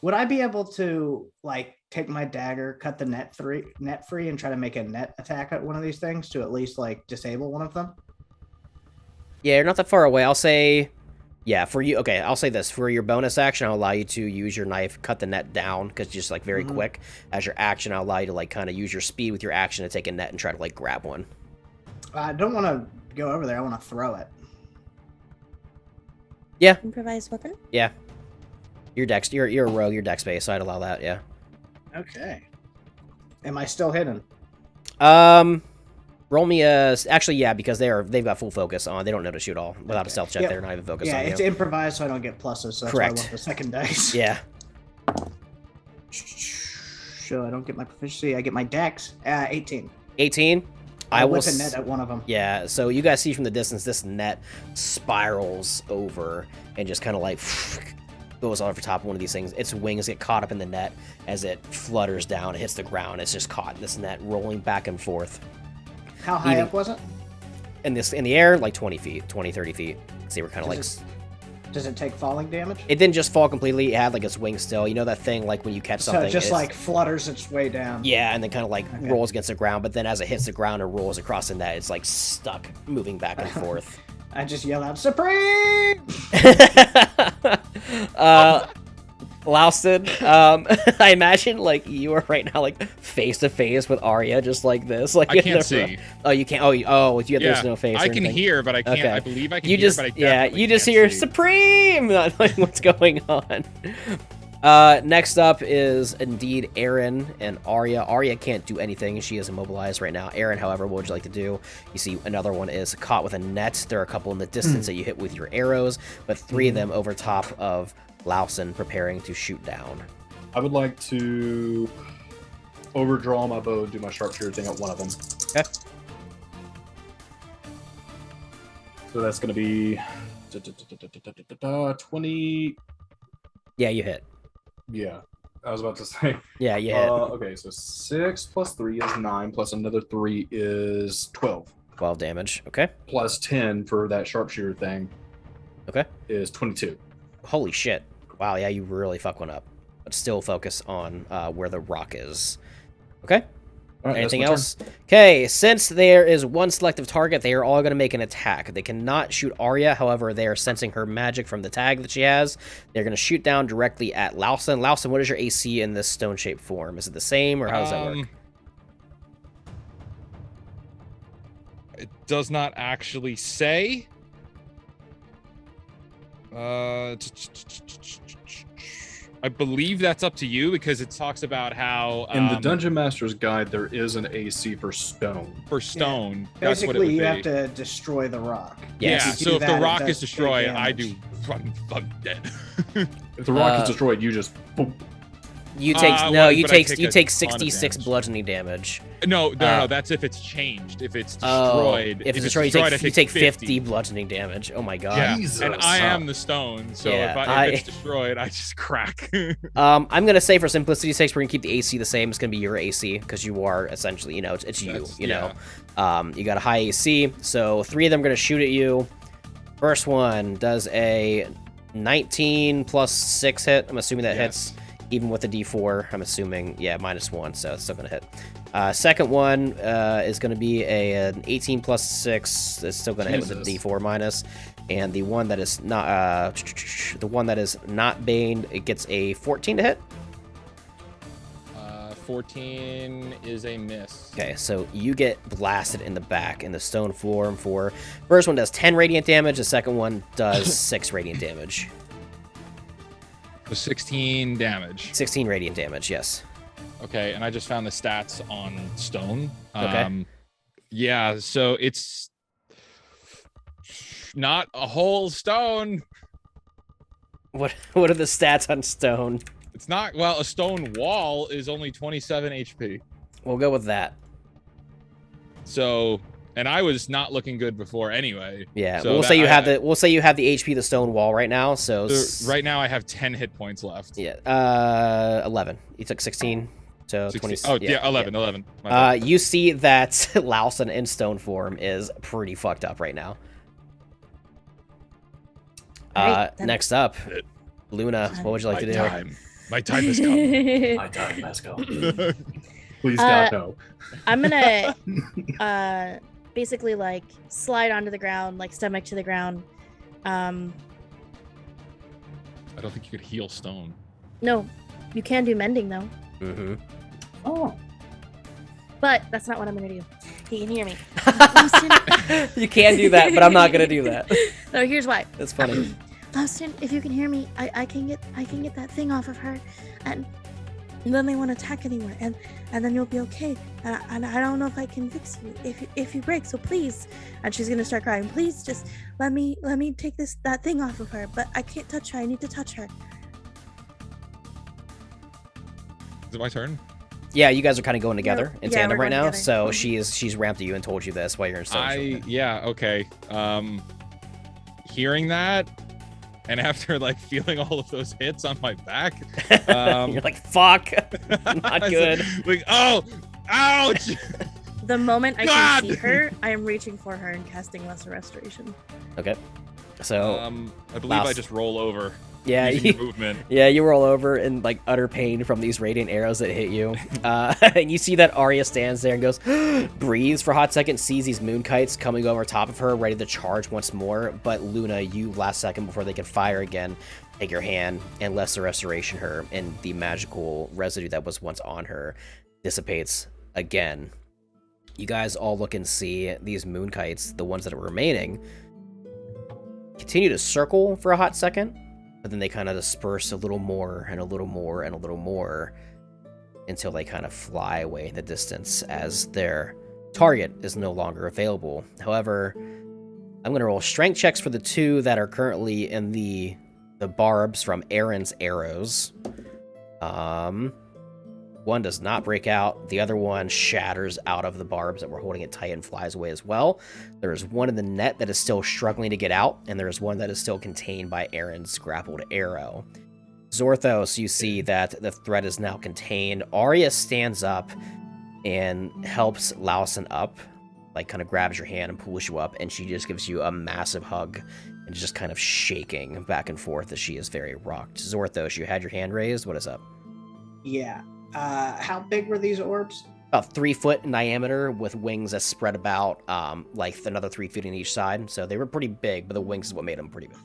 Would I be able to like take my dagger, cut the net free, and try to make a net attack at one of these things to at least like disable one of them? Yeah, you're not that far away. I'll say, yeah, for you. Okay, I'll say this. For your bonus action, I'll allow you to use your knife, cut the net down, because it's just like very quick. As your action, I'll allow you to like kind of use your speed with your action to take a net and try to like grab one. I don't want to go over there. I want to throw it. Yeah. Improvised weapon? Yeah. You're a rogue, you're dex based, so I'd allow that, yeah. Okay. Am I still hidden? Roll me a... Actually, yeah, because they've got full focus on. They don't notice you at all. Without a stealth check, Yeah. they're not even focused Yeah, on it's you. improvised, so I don't get pluses. So that's Correct. why I want the second dice. Yeah. So I don't get my proficiency. I get my dex. 18. 18? I whip a net at one of them. Yeah, so you guys see from the distance, this net spirals over and just kind of like goes over top of one of these things. Its wings get caught up in the net as it flutters down, it hits the ground. It's just caught in this net, rolling back and forth. How high up was it? In the air, like 20 feet, 20, 30 feet. So they were kind of like... Does it take falling damage? It didn't just fall completely. It had like its wings still. You know that thing like when you catch something. So it just like flutters its way down. Yeah, and then kind of like rolls against the ground. But then as it hits the ground and rolls across the net, it's like stuck, moving back and forth. I just yell out, "Supreme!" Louston, I imagine like you are right now like face to face with Arya, just like this. Like I can't see. Oh, you can't. There's no face. I or can anything. hear, but I can't. Okay. I believe I can You hear, just but I yeah, definitely you just can't hear see. Supreme, not knowing what's going on. Next up is indeed Aaron and Arya. Arya can't do anything. She is immobilized right now. Aaron, however, what would you like to do? You see another one is caught with a net. There are a couple in the distance that you hit with your arrows, but 3 of them over top of Laosin preparing to shoot down. I would like to overdraw my bow, do my sharpshooter thing at one of them. Okay. So that's going to be 20. Yeah, you hit. Yeah, I was about to say. Yeah, you hit. Okay, so 6 plus 3 is 9, plus another 3 is 12. 12 damage. Okay. Plus 10 for that sharpshooter thing Okay. is 22. Holy shit. Wow, yeah, you really fuck one up. But still focus on where the rock is. Okay? All right, Anything that's my else? Okay, since there is one selective target, they are all going to make an attack. They cannot shoot Arya, however, they are sensing her magic from the tag that she has. They're going to shoot down directly at Laosin. Laosin, what is your AC in this stone-shaped form? Is it the same, or how does that work? does not actually say. I believe that's up to you because it talks about how In the Dungeon Master's Guide, there is an AC for stone. for stone. That's what it Basically, would you be. have to destroy the rock. Yes. Yeah, If you so do if that, the it rock does is big destroyed, I damage. do. I'm dead. If the rock is destroyed, you just boom. You take well, you but I take take a ton of 66 damage. bludgeoning damage. No, that's if it's changed. If it's Oh, destroyed, if it's destroyed, you take 50 bludgeoning damage. Oh my god. Yeah, Jesus. and I am the stone, so Yeah, if it's destroyed, I just crack. I'm gonna say for simplicity's sake, we're gonna keep the AC the same. It's gonna be your AC because you are essentially, it's you. That's- You know, you got a high AC, so 3 of them are gonna shoot at you. First one does a 19 plus 6 hit. I'm assuming that hits, even with the D4. I'm assuming, -1, so it's still gonna hit. Second one is gonna be an 18 plus 6. It's still gonna hit with a D4 minus. And the one that is not baned, it gets a 14 to hit. 14 is a miss. Okay, so you get blasted in the back in the stone form for first one does 10 radiant damage, the second one does 6 radiant damage. So 16 damage. 16 radiant damage, yes. Okay, and I just found the stats on stone. Okay. Yeah, so it's not a whole stone. What are the stats on stone? It's not, well, a stone wall is only 27 HP. We'll go with that. So, and I was not looking good before anyway. Yeah, So we'll that- say you have the HP of the stone wall right now, so right now I have 10 hit points left. yeah, 11. You took 16, so 20. 16. Oh, yeah, 11. My bad. You see that Lawson in stone form is pretty fucked up right now. Alright, then. Next up, Luna, what would you like to do? My time has come. My time has come. Please, God, no. I'm gonna basically like slide onto the ground, like stomach to the ground. I don't think you could heal stone. No, you can do mending though. Mm-hmm. Oh. But that's not what I'm gonna do. He can hear me. You can do that, but I'm not gonna do that. No, here's why. That's funny. Austin, if you can hear me, I can get that thing off of her, and then they won't attack anymore, and then you'll be okay. And I don't know if I can fix you if you break. So please, and she's gonna start crying. Please, just let me take that thing off of her. But I can't touch her. I need to touch her. Is it my turn? Yeah, you guys are kind of going together in Yeah, tandem we're right going now. together. So she's ramped you and told you this while you're in stone. Okay. Hearing that, and after like feeling all of those hits on my back, You're like, fuck, not good. Like, oh, ouch! The moment I God! can see her, I am reaching for her and casting Lesser Restoration. Okay, so I believe Mouse. I just roll over. yeah, Using movement. yeah, you roll over in like utter pain from these radiant arrows that hit you, and you see that Arya stands there and goes, breathes for a hot second, sees these moonkites coming over top of her, ready to charge once more. But Luna, you last second before they can fire again, take your hand and Lesser Restoration her, and the magical residue that was once on her dissipates again. You guys all look and see these moonkites, the ones that are remaining, continue to circle for a hot second. But then they kind of disperse a little more and a little more and a little more until they kind of fly away in the distance as their target is no longer available. However, I'm going to roll strength checks for the 2 that are currently in the barbs from Aaron's arrows. One does not break out. The other one shatters out of the barbs that were holding it tight and flies away as well. There is one in the net that is still struggling to get out, and there is one that is still contained by Aaron's grappled arrow. Zorthos, you see that the threat is now contained. Arya stands up and helps Lausen up, like kind of grabs your hand and pulls you up, and she just gives you a massive hug and just kind of shaking back and forth as she is very rocked. Zorthos, you had your hand raised. What is up? Yeah. How big were these orbs? About 3 foot in diameter with wings that spread about like another 3 feet on each side. So they were pretty big, but the wings is what made them pretty big.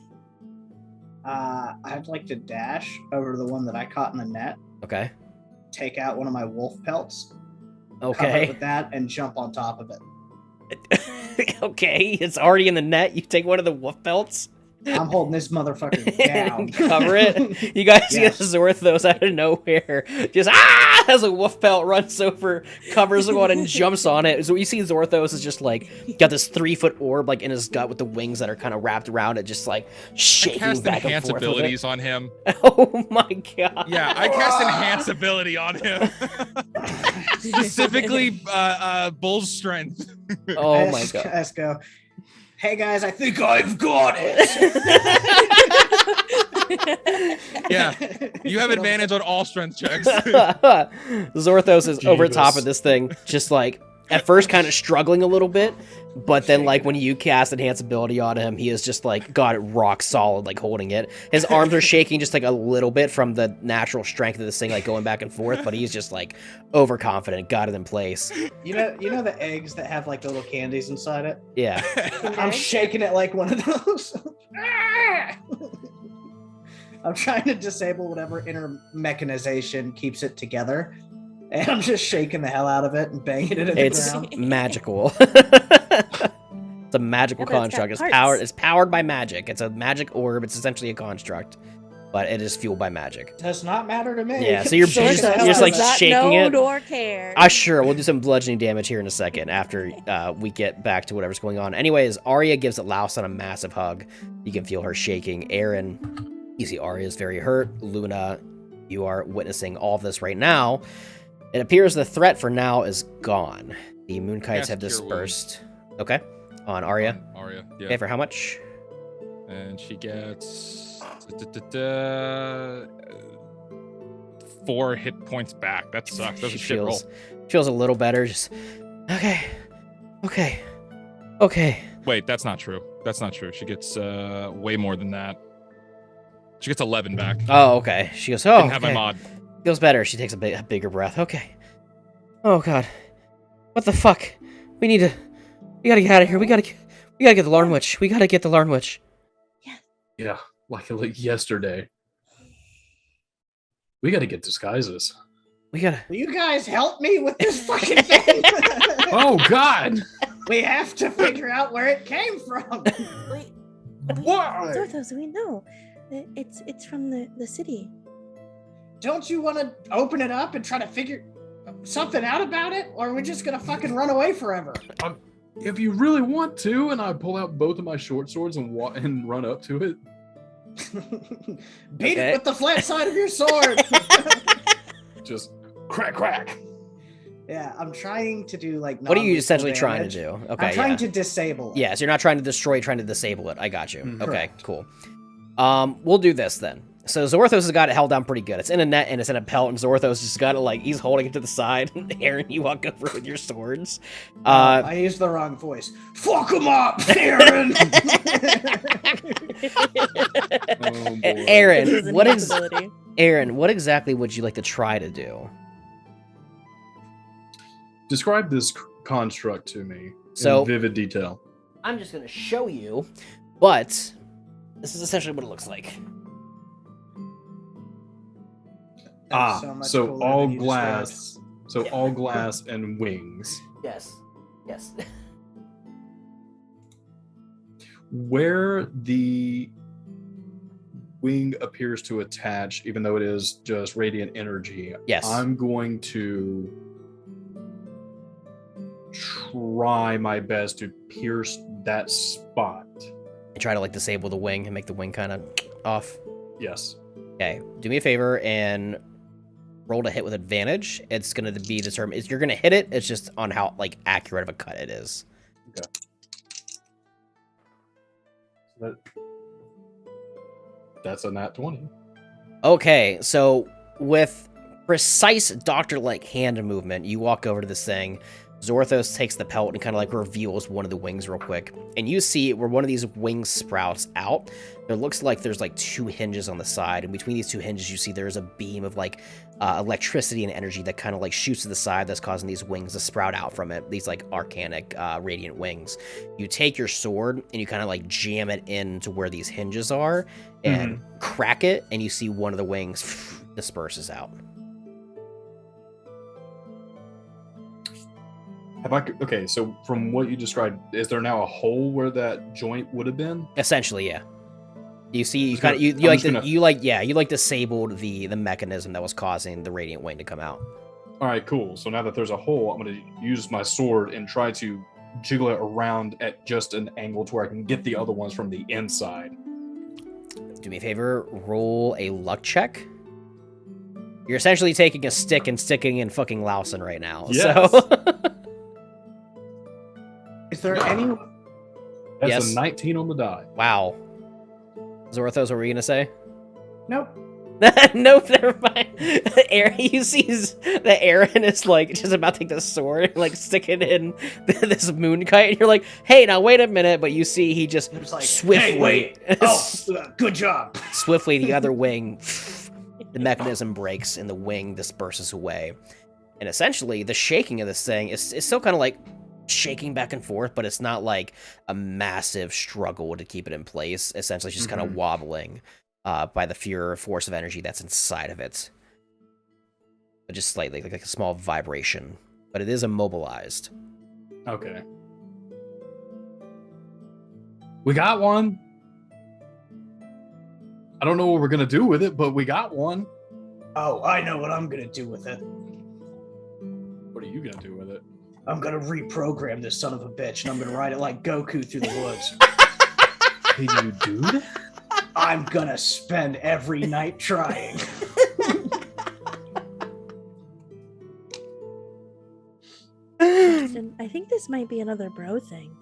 I'd like to dash over to the one that I caught in the net, Okay. take out one of my wolf pelts, cover it Okay. with that, and jump on top of it. Okay, it's already in the net. You take one of the wolf pelts. I'm holding this motherfucker down. Cover it. You guys see Yes. Zorthos out of nowhere. Just as a wolf pelt runs over, covers one, and jumps on it. So you see Zorthos is just like got this 3-foot orb like in his gut with the wings that are kind of wrapped around it, just like I shaking cast back and enhance forth. with it. abilities on him. Oh my god. Yeah, I cast enhance ability on him. Specifically, bull's strength. Oh my god. Esco. Hey guys, I think I've got it. Yeah, you have advantage on all strength checks. Zorthos is over top Jeebus. of this thing, just like at first kind of struggling a little bit, but then like when you cast enhance ability on him, he is just like got it rock solid, like holding it. His arms are shaking just like a little bit from the natural strength of this thing, like going back and forth, but he's just like overconfident, got it in place. You know the eggs that have like the little candies inside it? Yeah. I'm shaking it like one of those. I'm trying to disable whatever inner mechanization keeps it together. And I'm just shaking the hell out of it and banging it in the It's ground. magical. It's a magical Yeah, but it's got construct. It's parts. powered. It's powered by magic. It's a magic orb. It's essentially a construct, but it is fueled by magic. Does not matter to me. Yeah, so you're Shaking just- the hell you're just, out like, of it. shaking it. Nor care. Sure, we'll do some bludgeoning damage here in a second after we get back to whatever's going on. Anyways, Arya gives Lauson a massive hug. You can feel her shaking. Aaron, you see Arya is very hurt. Luna, you are witnessing all of this right now. It appears the threat for now is gone. The Moonkites Cast have Cure dispersed. Okay, on Arya. Arya, yeah. Okay, for how much? And she gets 4 hit points back. That sucks. That's a She shit roll. feels a little better. Just okay. Wait, that's not true. That's not true. She gets way more than that. She gets 11 back. Oh, okay. She goes, oh, Didn't have my okay. mod. Feels better. She takes a bigger breath. Okay. Oh god. What the fuck? We gotta get out of here. We gotta get the Learnwich. We gotta get the Learnwich. Yeah, like yesterday. We got to get disguises. We gotta. Will you guys help me with this fucking thing? Oh God! We have to figure out where it came from. Wait, Why? Zorthos, we know. It's from the city. Don't you want to open it up and try to figure something out about it? Or are we just going to fucking run away forever? If you really want to, and I pull out both of my short swords and run up to it. Beat Okay. it with the flat side of your sword. Just crack. Yeah, I'm trying to do like. What are you non-lethal essentially trying damage. to do? Okay. I'm trying yeah. to disable it. Yeah, so you're not trying to destroy, trying to disable it. I got you. Mhm. Okay, Correct. cool. We'll do this then. So Zorthos has got it held down pretty good. It's in a net and it's in a pelt, and Zorthos just got it like he's holding it to the side. Aaron, you walk over with your swords. I used the wrong voice. Fuck him up, Aaron. Oh boy. Aaron, This is what an is ability. Aaron? What exactly would you like to try to do? Describe this construct to me So- in vivid detail. I'm just gonna show you, but this is essentially what it looks like. That's much So cooler all than you described. glass. So Yeah. all glass and wings. Yes. Yes. Where the wing appears to attach, even though it is just radiant energy, Yes. I'm going to try my best to pierce that spot. And try to like disable the wing and make the wing kind of off. Yes. Okay, do me a favor and roll to hit with advantage. It's gonna be determined. You're gonna hit it. It's just on how like accurate of a cut it is. That's a nat 20. Okay, so with precise doctor-like hand movement, you walk over to this thing. Zorthos takes the pelt and kind of like reveals one of the wings real quick. And you see where one of these wings sprouts out, there looks like there's like 2 hinges on the side. And between these 2 hinges, you see there's a beam of like electricity and energy that kind of like shoots to the side that's causing these wings to sprout out from it. These like arcanic radiant wings. You take your sword and you kind of like jam it into where these hinges are and crack it. And you see one of the wings disperses out. Okay, so from what you described, is there now a hole where that joint would have been? Essentially, yeah. You see, you Just kind of gonna- you I'm like just gonna- you like disabled the mechanism that was causing the radiant wing to come out. All right, cool. So now that there's a hole, I'm going to use my sword and try to jiggle it around at just an angle to where I can get the other ones from the inside. Do me a favor, roll a luck check. You're essentially taking a stick and sticking in fucking Lawson right now. Yes. So Is there any? That's Yes. a 19 on the die. wow. Zorthos, what were you gonna say? Nope. Nope, never mind. Aaron, you see that Aaron is like just about to take the sword and like stick it in this moonkite, and you're like, hey, now wait a minute, but you see he just It's like, swiftly, hey, wait. Oh, good job. swiftly the other wing, the mechanism breaks and the wing disperses away, and essentially the shaking of this thing is still kind of like shaking back and forth, but it's not like a massive struggle to keep it in place. Essentially, it's just kind of wobbling. By the pure force of energy that's inside of it. But just slightly, like a small vibration. But it is immobilized. Okay. We got one. I don't know what we're going to do with it, but we got one. Oh, I know what I'm gonna do with it. What are you going to do with it? I'm gonna reprogram this son of a bitch, and I'm gonna ride it like Goku through the woods. Hey, you dude? I'm gonna spend every night trying. Justin, I think this might be another bro thing.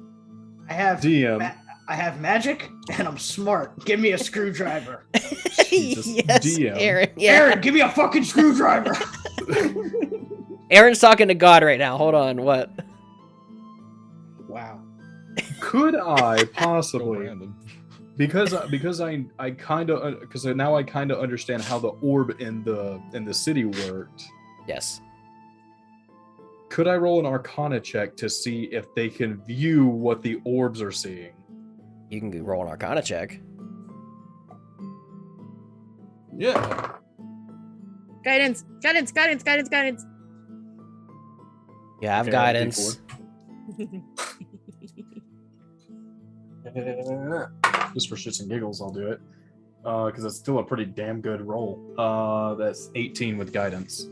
I have DM. I have magic, and I'm smart. Give me a screwdriver. Jesus, yes, DM. Aaron. Yeah. Aaron, give me a fucking screwdriver. Aaron's talking to God right now. Hold on, what? Wow. Could I So possibly, random. because I kind of because now I kind of understand how the orb in the city worked. Yes. Could I roll an Arcana check to see if they can view what the orbs are seeing? You can roll an Arcana check. Yeah. Guidance, guidance, guidance, guidance, guidance. You have Okay, guidance. Just for shits and giggles, I'll do it. Because it's still a pretty damn good roll. That's 18 with guidance.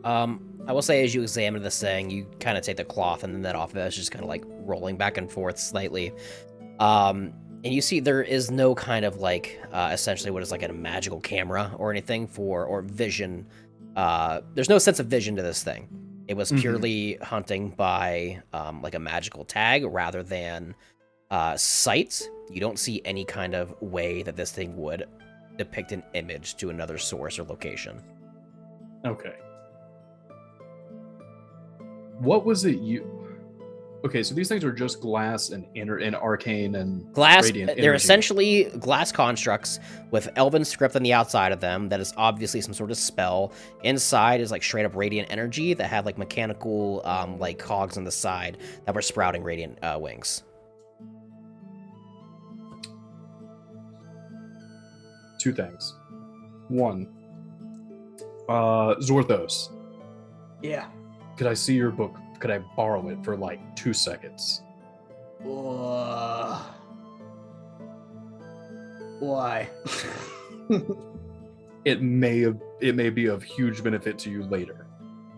I will say, as you examine this thing, you kind of take the cloth and then that off of it. It's just kind of like rolling back and forth slightly. And you see there is no kind of like, essentially what is like a magical camera or anything or vision. There's no sense of vision to this thing. It was purely hunting by like a magical tag rather than sight. You don't see any kind of way that this thing would depict an image to another source or location. Okay. What was it you... Okay, so these things are just glass and arcane and Glass, radiant they're energy. essentially glass constructs with elven script on the outside of them that is obviously some sort of spell. Inside is like straight up radiant energy that had like mechanical like cogs on the side that were sprouting radiant wings. Two things. One, Zorthos, Yeah. could I see your book? Could I borrow it for like 2 seconds? Why? It may be of huge benefit to you later.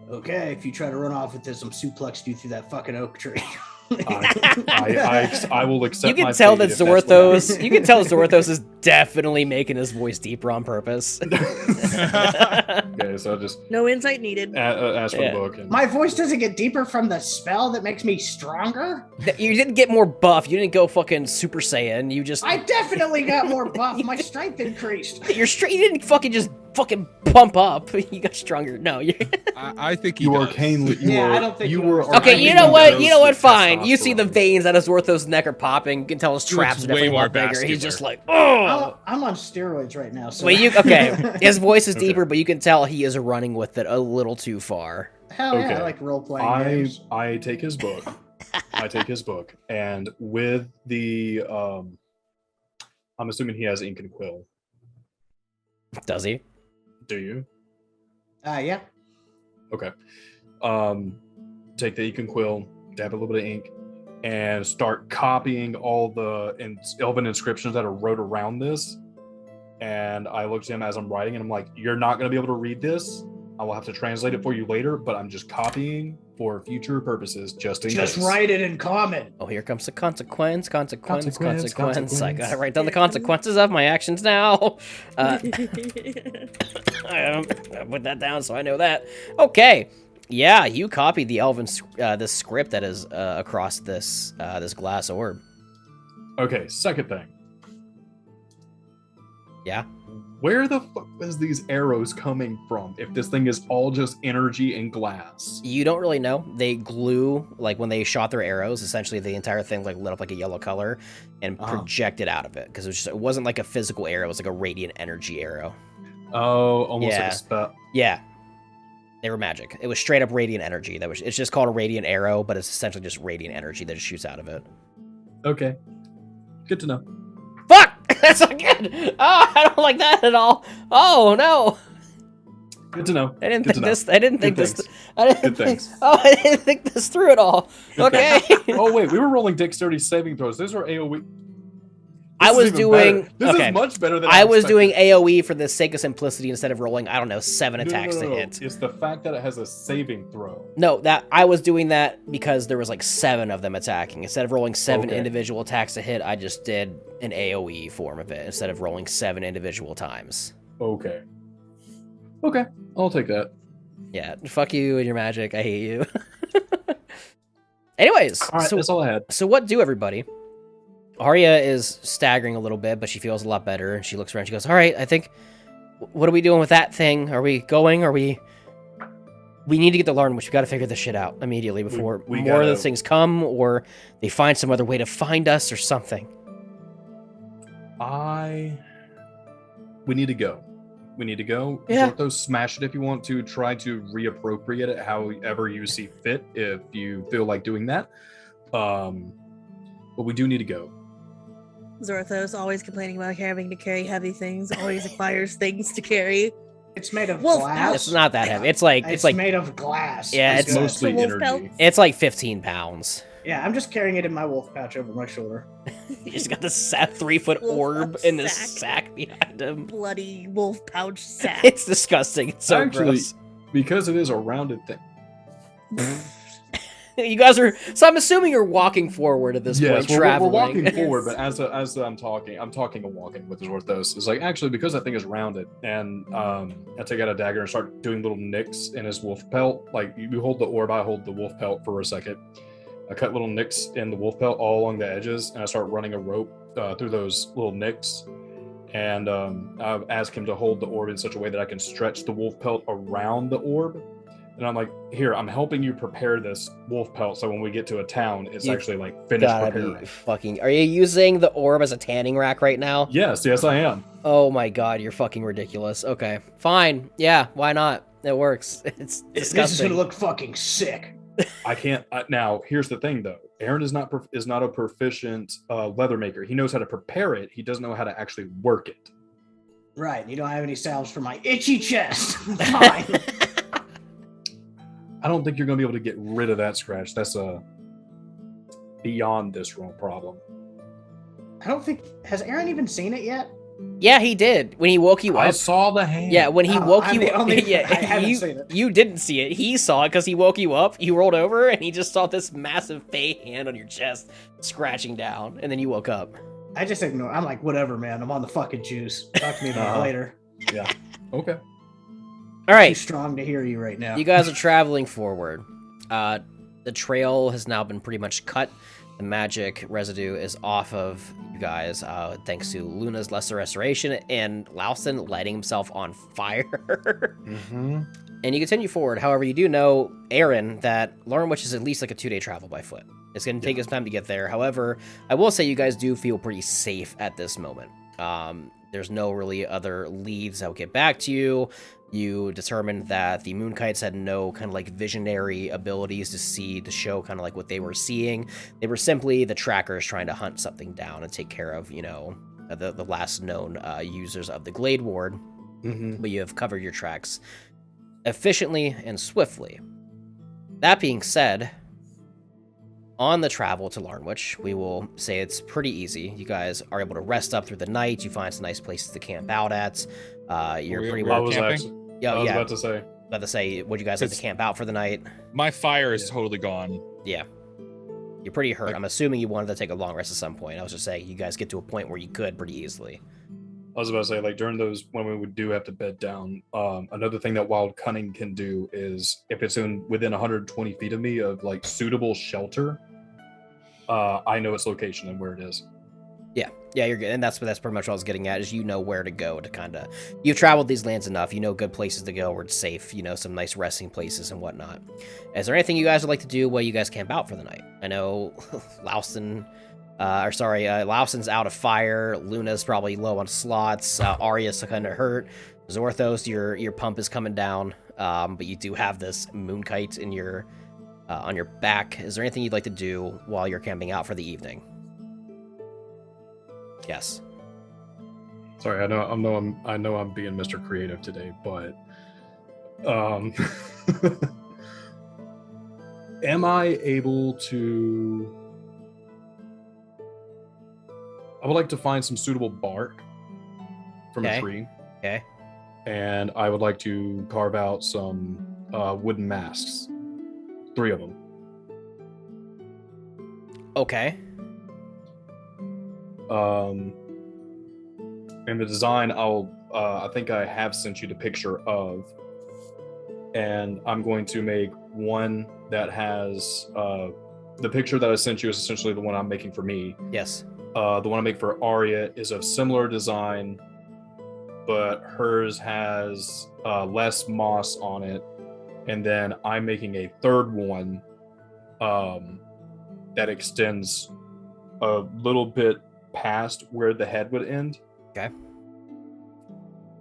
Okay, if you try to run off with this, I'm suplexed you through that fucking oak tree. I will accept. You can my tell fate that if that's what Zorthos. You can tell Zorthos is definitely making his voice deeper on purpose. Okay, so I'll just No insight needed. ask for Yeah. the book. And... My voice doesn't get deeper from the spell that makes me stronger? You didn't get more buff. You didn't go fucking Super Saiyan. You just I definitely got more buff. My strength increased. you're straight. You didn't fucking just fucking pump up. You got stronger. No, you're. I think he you does. arcanely. You Yeah, are, I don't think you you were. understand. Okay, arcanely you know what? You know what? dosed with Fine. You see the testosterone. veins out of Zorthos' neck are popping. You can tell his He traps looks are way definitely a more lot bigger. He's vascular. just like, oh. I'm on steroids right now. So Well, you okay? His voice is Okay. deeper, but you can tell he is running with it a little too far. Hell yeah, I Okay. like role playing games. I take his book. I take his book, and with the I'm assuming he has ink and quill. Does he? Do you? Yeah. Okay. Take the ink and quill. dab a little bit of ink, and start copying all the elven inscriptions that are wrote around this. And I look to him as I'm writing, and I'm like, "You're not going to be able to read this. I will have to translate it for you later, but I'm just copying for future purposes, just in Just case." write it in common. Oh, here comes the consequence. I Consequence. gotta write down the consequences of my actions now. I put that down so I know that. Okay. Yeah, you copied the elven this script that is across this this glass orb. Okay, second thing. Yeah. Where the fuck is these arrows coming from if this thing is all just energy and glass? You don't really know. They glue, like when they shot their arrows, essentially the entire thing like lit up like a yellow color and projected out of it because it wasn't like a physical arrow, it was like a radiant energy arrow. Oh, almost like Yeah. a spell. Yeah. They were magic. It was straight up radiant energy. It's just called a radiant arrow, but it's essentially just radiant energy that just shoots out of it. Okay. Good to know. Fuck! That's not good! Oh, I don't like that at all. Oh, no! Good to know. I didn't Good think to this. know. I didn't think Good this. things. I didn't Good think. things. Oh, I didn't think this through at all. Good Okay. Oh wait, we were rolling dexterity saving throws. Those are AOE. I This is was even doing. better. This okay. is much better than I was expected. doing AOE for the sake of simplicity instead of rolling, I don't know, 7 No, attacks no, no, to no. hit. It's the fact that it has a saving throw. No, that I was doing that because there was like 7 of them attacking. Instead of rolling 7 Okay. individual attacks to hit, I just did an AOE form of it instead of rolling 7 individual times. Okay. Okay, I'll take that. Yeah, fuck you and your magic. I hate you. Anyways, All right, so that's all I had. So what do everybody? Arya is staggering a little bit, but she feels a lot better, and she looks around. She goes, "All right, I think. What are we doing with that thing? Are we going? Are we? We need to get to Learnwich. We got to figure this shit out immediately before we more of gotta- those things come, or they find some other way to find us, or something." We need to go. We need to go. Yeah. Zorthos, smash it if you want to. Try to reappropriate it however you see fit if you feel like doing that. But we do need to go. Zorthos always complaining about having to carry heavy things, always acquires things to carry. It's made of Wolf glass. It's not that heavy. It's like It's made of glass. Yeah, It's it's mostly wolf energy. pelt. it's like 15 pounds. Yeah, I'm just carrying it in my wolf pouch over my shoulder. You just got this 3-foot Wolf orb pouch in this sack. sack behind him. Bloody wolf pouch sack. It's disgusting. It's so Actually, gross. because it is a rounded thing. You guys are. So I'm assuming you're walking forward at this Yes, point, we're traveling. walking forward, Yes. but as I'm talking and walking with Zorthos. It's like, actually, because that thing is rounded, and I take out a dagger and start doing little nicks in his wolf pelt. Like, you hold the orb, I hold the wolf pelt for a second. I cut little nicks in the wolf pelt all along the edges, and I start running a rope through those little nicks. And I ask him to hold the orb in such a way that I can stretch the wolf pelt around the orb. And I'm like, here, I'm helping you prepare this wolf pelt, so when we get to a town, it's You actually like finished Gotta preparing. be fucking. Are you using the orb as a tanning rack right now? Yes, I am. Oh my god, you're fucking ridiculous. Okay, fine. Yeah, why not? It works. It's This is disgusting. gonna look fucking sick. I can't. Now, here's the thing, though. Aaron is not a proficient leather maker. He knows how to prepare it. He doesn't know how to actually work it. Right, you don't have any salves for my itchy chest. Fine. I don't think you're going to be able to get rid of that scratch. That's beyond this real problem. I don't think has Aaron even seen it yet? Yeah, he did when he woke you I up. saw the hand. Yeah, when he Oh, woke I'm you the up. only- Yeah, I haven't you, seen it. you didn't see it. He saw it because he woke you up. You rolled over and he just saw this massive fey hand on your chest scratching down, and then you woke up. I just ignore. I'm like, whatever, man. I'm on the fucking juice. Talk to me about it later. Yeah. Okay. All right, Too strong to hear you right now. you guys are traveling forward. The trail has now been pretty much cut. The magic residue is off of you guys, thanks to Luna's lesser restoration and Lauston lighting himself on fire. Mm-hmm. And you continue forward. However, you do know, Aaron, that Learnwich is at least like a 2-day travel by foot. It's going to take us time to get there. However, I will say you guys do feel pretty safe at this moment. There's no really other leads that will get back to you. You determined that the Moonkites had no kind of like visionary abilities to show kind of like what they were seeing. They were simply the trackers trying to hunt something down and take care of, the last known users of the Glade Ward. Mm-hmm. But you have covered your tracks efficiently and swiftly. That being said, On the travel to Learnwich, we will say it's pretty easy. You guys are able to rest up through the night. You find some nice places to camp out at. You're pretty we're well. I was camping? actually. Yeah, I was yeah. about to say. About to say, would you guys like to It's- camp out for the night? My fire is Yeah. totally gone. Yeah. You're pretty hurt. Like- I'm assuming you wanted to take a long rest at some point. I was just saying, you guys get to a point where you could pretty easily. I was about to say, like during those when we would do have to bed down. Another thing that Wild Cunning can do is if it's within 120 feet of me of like suitable shelter, I know its location and where it is. Yeah, you're good. And that's pretty much what I was getting at, is you know where to go to kind of... You've traveled these lands enough. You know good places to go where it's safe. You know, some nice resting places and whatnot. Is there anything you guys would like to do while you guys camp out for the night? I know Lauston's out of fire. Luna's probably low on slots. Arya's kind of hurt. Zorthos, your pump is coming down. But you do have this Moonkite in your on your back. Is there anything you'd like to do while you're camping out for the evening? Yes. Sorry, I know I'm being Mr. Creative today, but am I able to? I would like to find some suitable bark from Okay. a tree, Okay. and I would like to carve out some wooden masks, 3 of them. Okay. And the design I think I have sent you the picture of, and I'm going to make one that has the picture that I sent you is essentially the one I'm making for me. Yes. The one I make for Arya is of similar design, but hers has less moss on it, and then I'm making a third one that extends a little bit past where the head would end. Okay.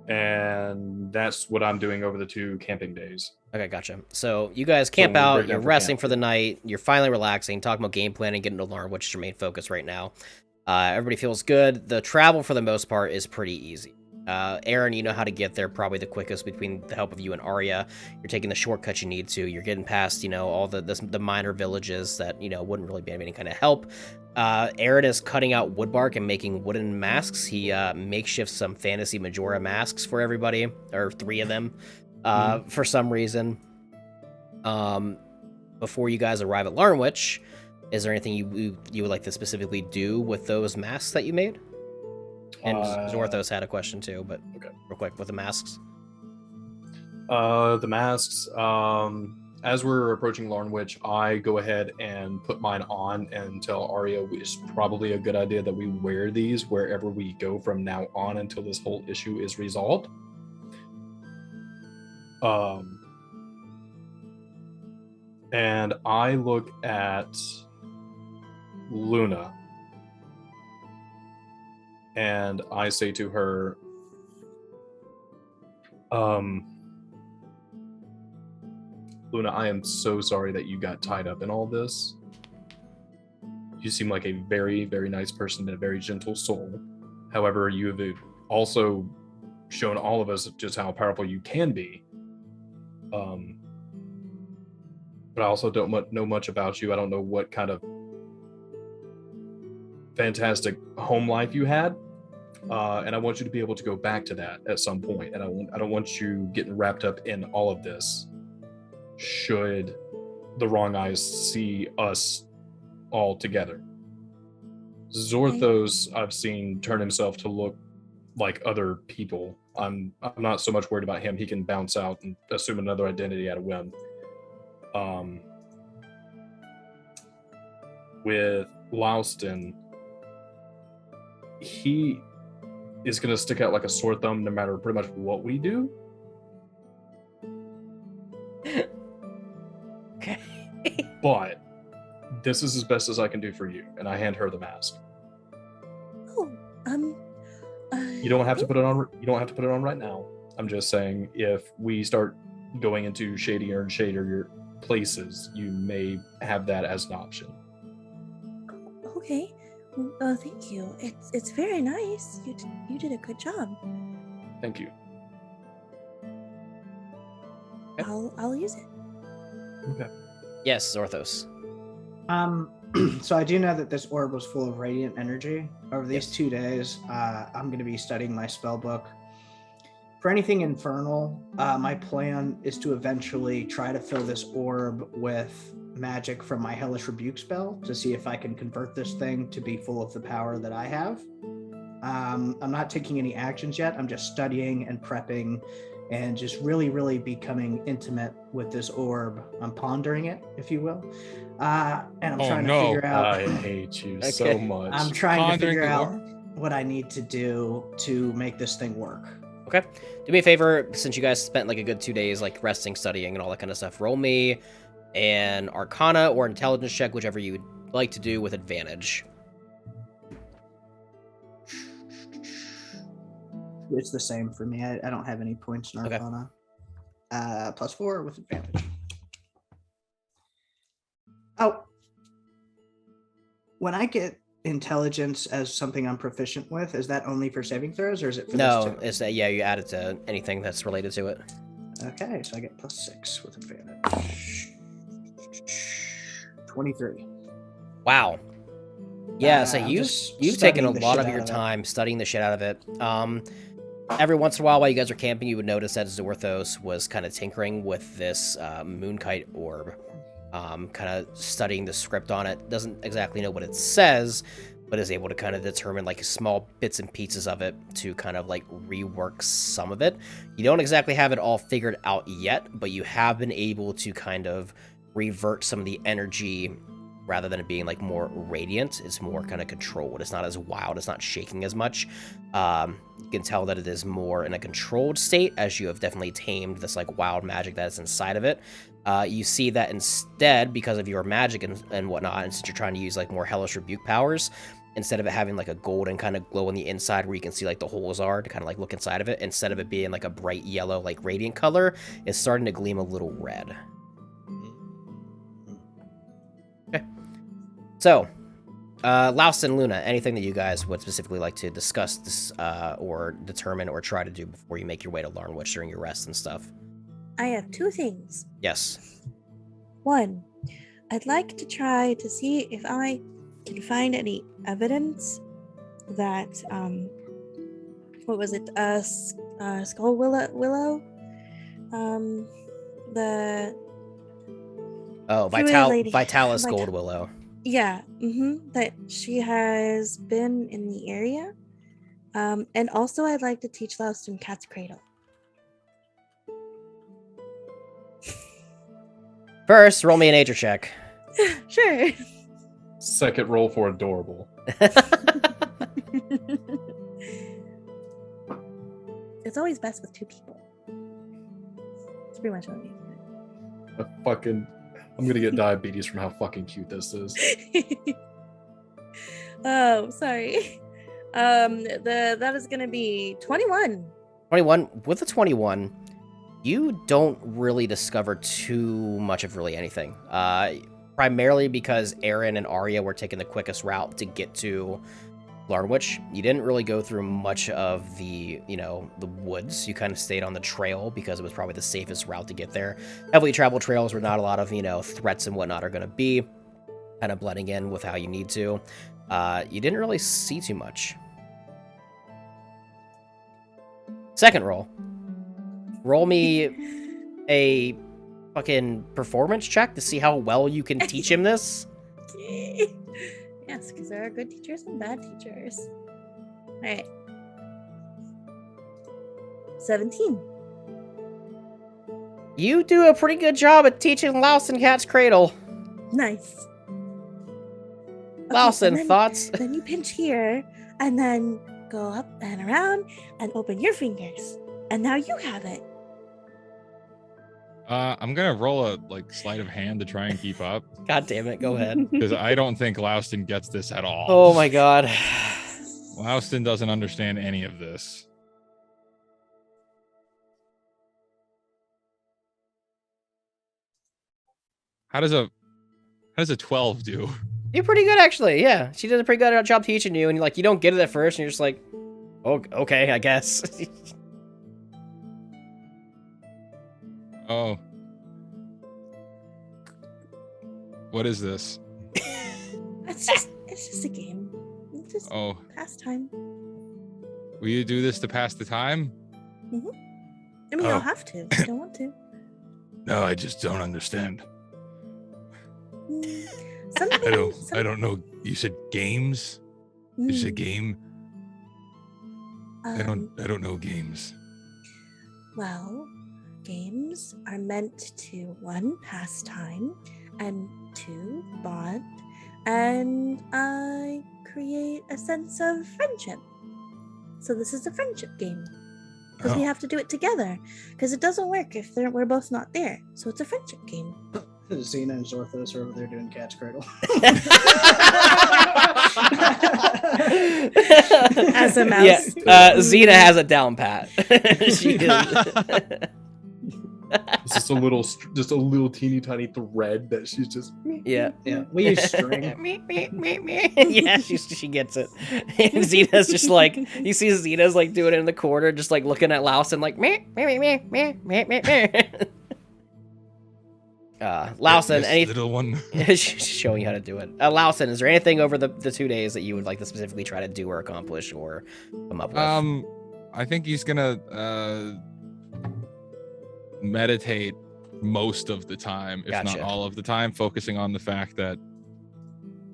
And that's what I'm doing over the 2 camping days. Okay, gotcha. So you guys camp when we out, break you're down for resting camp. for the night, you're finally relaxing, talking about game planning, getting to learn, which is your main focus right now. Everybody feels good. The travel, for the most part, is pretty easy. Aaron, you know how to get there probably the quickest between the help of you and Arya. You're taking the shortcut you need to. You're getting past, all the minor villages that, wouldn't really be any kind of help. Aaron is cutting out woodbark and making wooden masks. He makeshifts some fantasy Majora masks for everybody, or 3 of them, for some reason. Before you guys arrive at Learnwich, is there anything you would like to specifically do with those masks that you made? And Zorthos had a question too, but Okay. real quick with the masks. The masks, as we're approaching Learnwich, I go ahead and put mine on and tell Arya it's probably a good idea that we wear these wherever we go from now on until this whole issue is resolved. And I look at Luna and I say to her, Luna, I am so sorry that you got tied up in all this. You seem like a very, very nice person and a very gentle soul. However, you have also shown all of us just how powerful you can be. But I also don't know much about you. I don't know what kind of fantastic home life you had. And I want you to be able to go back to that at some point. And I don't want you getting wrapped up in all of this should the wrong eyes see us all together. Zorthos, I've seen turn himself to look like other people. I'm not so much worried about him. He can bounce out and assume another identity at a whim. With Lauston, he is going to stick out like a sore thumb no matter pretty much what we do. Okay. But this is as best as I can do for you, and I hand her the mask. Oh, You don't have to put it on. You don't have to put it on right now. I'm just saying, if we start going into shadier and shadier places, you may have that as an option. Okay. Thank you. It's very nice. You did a good job. Thank you. I'll use it. Okay. Yes, Zorthos. So I do know that this orb was full of radiant energy. Over these Yes. 2 days, I'm going to be studying my spell book. For anything infernal, my plan is to eventually try to fill this orb with magic from my Hellish Rebuke spell to see if I can convert this thing to be full of the power that I have. I'm not taking any actions yet. I'm just studying and prepping and just really, really becoming intimate with this orb. I'm pondering it, if you will. And I'm Oh, trying to no. figure out. I hate you so Okay. much. I'm trying to Pondering figure the out orb? what I need to do to make this thing work. Okay. Do me a favor, since you guys spent like a good 2 days like resting, studying, and all that kind of stuff. Roll me an Arcana or Intelligence check, whichever you would like to do with advantage. It's the same for me. I don't have any points in Okay. Arcana. +4 with advantage. Oh. When I get intelligence as something I'm proficient with, is that only for saving throws or is it for No, this too? it's that yeah, you add it to anything that's related to it. Okay, so I get +6 with advantage. 23. Wow. Yeah, so I'm you've just taken a studying the lot shit of your out of it. time studying the shit out of it. Every once in a while you guys are camping, you would notice that Zorthos was kind of tinkering with this Moonkite orb. Kind of studying the script on it. Doesn't exactly know what it says, but is able to kind of determine like small bits and pieces of it to kind of like rework some of it. You don't exactly have it all figured out yet, but you have been able to kind of revert some of the energy rather than it being like more radiant. It's more kind of controlled. It's not as wild. It's not shaking as much. You can tell that it is more in a controlled state as you have definitely tamed this like wild magic that is inside of it. You see that instead, because of your magic and whatnot, and since you're trying to use like more Hellish Rebuke powers, instead of it having like a golden kind of glow on the inside where you can see like the holes are to kind of like look inside of it, instead of it being like a bright yellow like radiant color, it's starting to gleam a little red. Okay. So, Laus and Luna, anything that you guys would specifically like to discuss this, or determine or try to do before you make your way to Learnwich during your rest and stuff? I have two things. Yes. One, I'd like to try to see if I can find any evidence that what was it? Skull Willow. The Oh, Druid lady. Vitalis Vita- Gold Willow. yeah, that she has been in the area. And also I'd like to teach Lauston Cat's Cradle. First, roll me a nature check. Sure. Second roll for adorable. It's always best with two people. It's pretty much what I mean. I'm gonna get diabetes from how fucking cute this is. Oh, sorry. That is gonna be 21. 21. With a 21, you don't really discover too much of really anything. Primarily because Aaron and Arya were taking the quickest route to get to Learnwich. You didn't really go through much of the, the woods. You kind of stayed on the trail because it was probably the safest route to get there. Heavily traveled trails where not a lot of, threats and whatnot are going to be, kind of blending in with how you need to. You didn't really see too much. Second roll. Roll me a fucking performance check to see how well you can teach him this. Yes, because there are good teachers and bad teachers. All right. 17. You do a pretty good job at teaching Lawson Cat's Cradle. Nice. Okay, Lawson, and then- thoughts? Then you pinch here, and then go up and around, and open your fingers, and now you have it. I'm gonna roll a sleight of hand to try and keep up God damn it, go ahead. because I don't think Louston gets this at all. Oh my god. Louston doesn't understand any of this. How does a 12 do? You're pretty good, actually. Yeah, she did a pretty good job teaching you, and you don't get it at first, and you're just like, oh, okay, I guess. Oh. What is this? It's just a game. It's just Oh, pastime. will you do this to pass the time? I mean, Oh. I'll have to. If you don't want to. No, I just don't understand. Something, I don't know. You said games? You said game? I don't know games. Well, games are meant to, 1, pass time, and 2, bond, and create a sense of friendship. So this is a friendship game. Because we have to do it together. Because it doesn't work if we're both not there. So it's a friendship game. Xena and Zorthos are over there doing cat's cradle. As a mouse. Yeah, Xena has it down pat. She is. It's just a little teeny tiny thread that she's just. Yeah. Yeah, we use string. Yeah, she gets it. And Xena's just like, you see Xena's like doing it in the corner, just like looking at Lawson like, meh. Lawson, This any little one. she's showing you how to do it. Lawson, is there anything over the 2 days that you would like to specifically try to do or accomplish or come up with? I think he's gonna meditate most of the time, if Gotcha. not all of the time, focusing on the fact that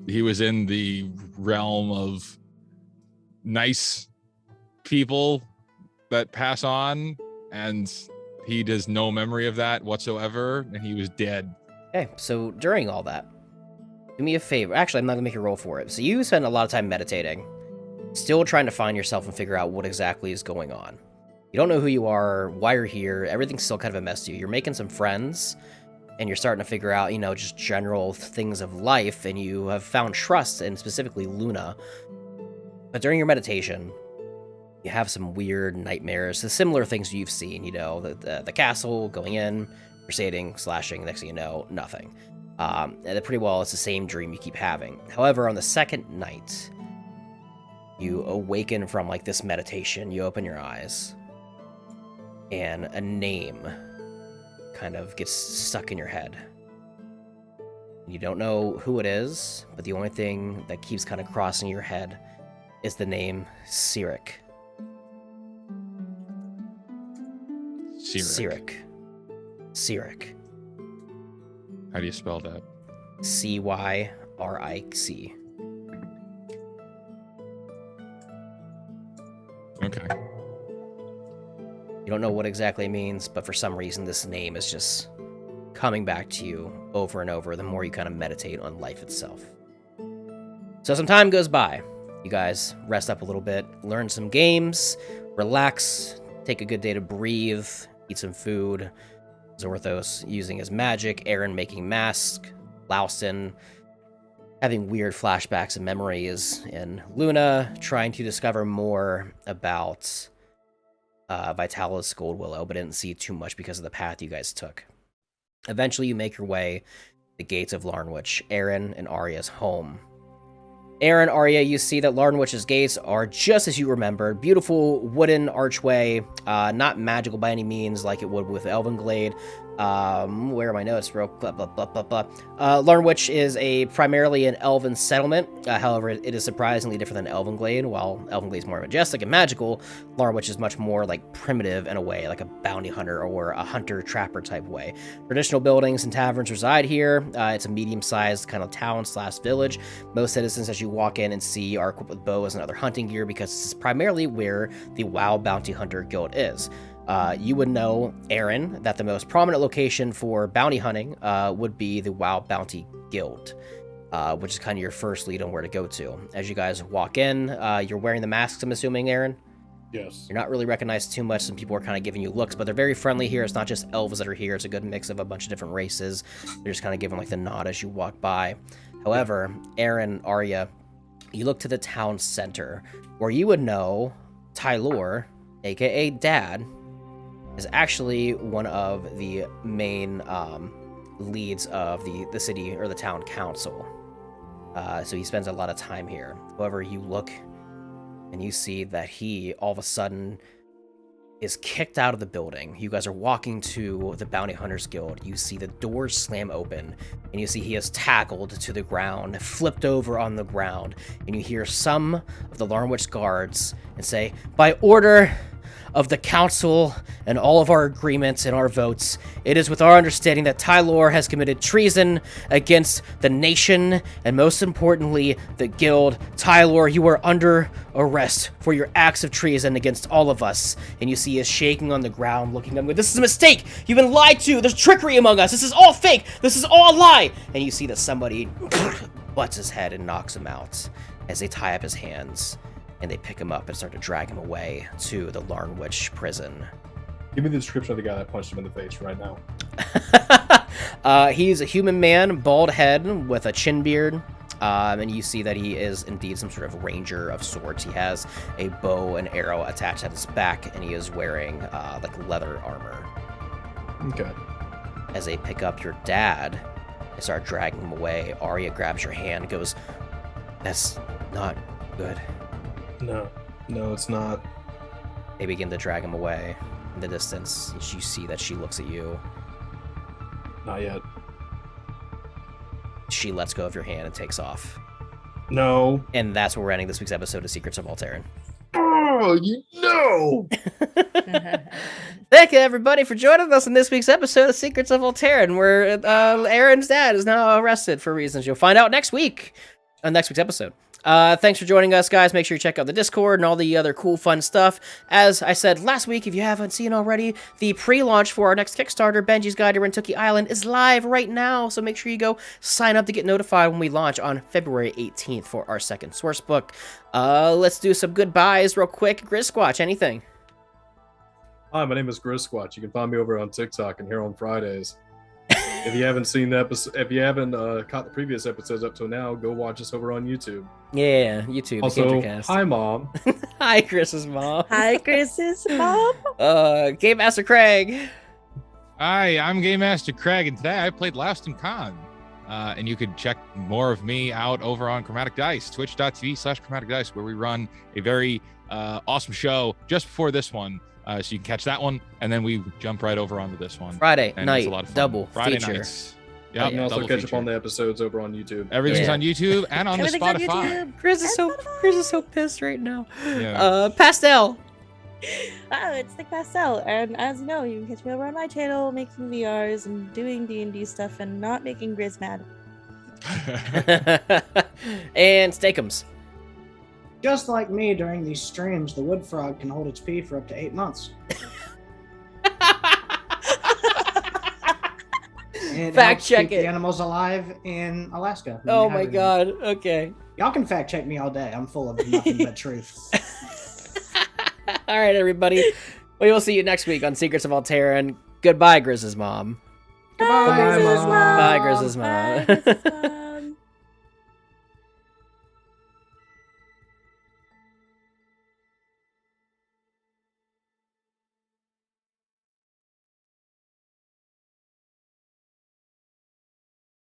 he was in the realm of nice people that pass on, and he does no memory of that whatsoever, and he was dead. Okay, so during all that, do me a favor. Actually, I'm not gonna make you roll for it. So you spend a lot of time meditating, still trying to find yourself and figure out what exactly is going on. You don't know who you are, why you're here. Everything's still kind of a mess to you. You're making some friends, and you're starting to figure out, just general things of life, and you have found trust in specifically Luna. But during your meditation, you have some weird nightmares, the similar things you've seen, the castle, going in, crusading, slashing, next thing you know, nothing. And pretty well, it's the same dream you keep having. However, on the second night, you awaken from like this meditation, you open your eyes, and a name kind of gets stuck in your head. You don't know who it is, but the only thing that keeps kind of crossing your head is the name Cyric. Cyric. How do you spell that? Cyric. Okay. You don't know what exactly it means, but for some reason this name is just coming back to you over and over the more you kind of meditate on life itself. So some time goes by. You guys rest up a little bit, learn some games, relax, take a good day to breathe, eat some food. Zorthos using his magic, Aaron making masks, Lawson having weird flashbacks and memories, and Luna trying to discover more about Vitalis Gold Willow, but didn't see too much because of the path you guys took. Eventually, you make your way to the gates of Learnwich, Aaron and Arya's home. Aaron, Arya, you see that Learnwich's gates are just as you remembered. Beautiful wooden archway, not magical by any means like it would with Elvenglade. Where are my notes, bro? Blah, blah, blah, blah, blah. Learnwich is primarily an elven settlement. However, it is surprisingly different than Elvenglade. While Elvenglade is more majestic and magical, Learnwich is much more like primitive in a way, like a bounty hunter or a hunter-trapper type way. Traditional buildings and taverns reside here. It's a medium-sized kind of town/village. Most citizens, as you walk in and see, are equipped with bows and other hunting gear because this is primarily where the WoW Bounty Hunter Guild is. You would know, Aaron, that the most prominent location for bounty hunting would be the WoW Bounty Guild, which is kind of your first lead on where to go to. As you guys walk in, you're wearing the masks, I'm assuming, Aaron? Yes. You're not really recognized too much. Some people are kind of giving you looks, but they're very friendly here. It's not just elves that are here. It's a good mix of a bunch of different races. They're just kind of giving like the nod as you walk by. However, Aaron, Arya, you look to the town center, where you would know Tylor, aka Dad, is actually one of the main leads of the city or the town council. So he spends a lot of time here. However, you look and you see that he all of a sudden is kicked out of the building. You guys are walking to the Bounty Hunters Guild. You see the doors slam open, and you see he is tackled to the ground, flipped over on the ground, and you hear some of the Learnwich guards and say, "By order of the council and all of our agreements and our votes, it is with our understanding that Tylor has committed treason against the nation and most importantly, the guild. Tylor, you are under arrest for your acts of treason against all of us." And you see he is shaking on the ground, looking at him. "This is a mistake. You've been lied to. There's trickery among us. This is all fake. This is all a lie." And you see that somebody butts his head and knocks him out as they tie up his hands. And they pick him up and start to drag him away to the Learnwich prison. Give me the description of the guy that punched him in the face right now. He's a human man, bald head with a chin beard. And you see that he is indeed some sort of ranger of sorts. He has a bow and arrow attached at his back, and he is wearing like leather armor. Okay. As they pick up your dad and start dragging him away, Arya grabs your hand and goes, "That's not good." No, it's not. They begin to drag him away. In the distance, you see that she looks at you. Not yet. She lets go of your hand and takes off. No. And that's where we're ending this week's episode of Secrets of Aal'Teron. Oh, you know. Thank you, everybody, for joining us in this week's episode of Secrets of Aal'Teron, where Aaron's dad is now arrested for reasons you'll find out next week on next week's episode. Thanks for joining us, guys. Make sure you check out the Discord and all the other cool, fun stuff. As I said last week, if you haven't seen already, the pre-launch for our next Kickstarter, Benji's Guide to Rentucky Island, is live right now. So make sure you go sign up to get notified when we launch on February 18th for our second source book. Let's do some goodbyes real quick. Grisquatch, anything? Hi, my name is Grisquatch. You can find me over on TikTok and here on Fridays. If you haven't seen the episode, if you haven't caught the previous episodes up till now, go watch us over on YouTube. Yeah, YouTube. Also, Cast. hi, Mom. Hi, Chris's mom. Hi, Chris's mom. Game Master Craig. Hi, I'm Game Master Craig, and today I played Louston Khan. And you can check more of me out over on Chromatic Dice, twitch.tv/Chromatic Dice, where we run a very awesome show just before this one. So you can catch that one, and then we jump right over onto this one. Friday and night, it's a lot of fun. double Friday feature. nights. You Yep, can also double catch feature. up on the episodes over on YouTube. Everything's Yeah. on YouTube and on the Everything's on Spotify. YouTube. Chris is so pissed right now. Yeah. Pastel. Oh, it's Nick Pastel, and as you know, you can catch me over on my channel making VRs and doing D&D stuff and not making Grizz mad. And Steakums. Just like me during these streams, the wood frog can hold its pee for up to 8 months. It Fact helps check keep it. the animals alive in Alaska. when Oh they my have god. Okay. Y'all can fact check me all day. I'm full of nothing but truth. All right, everybody. We will see you next week on Secrets of Aal'Teron. Goodbye, Grizz's mom. Bye, Goodbye, Grizz's Mom. mom. Bye, Grizz's mom. Bye, Grizz's mom.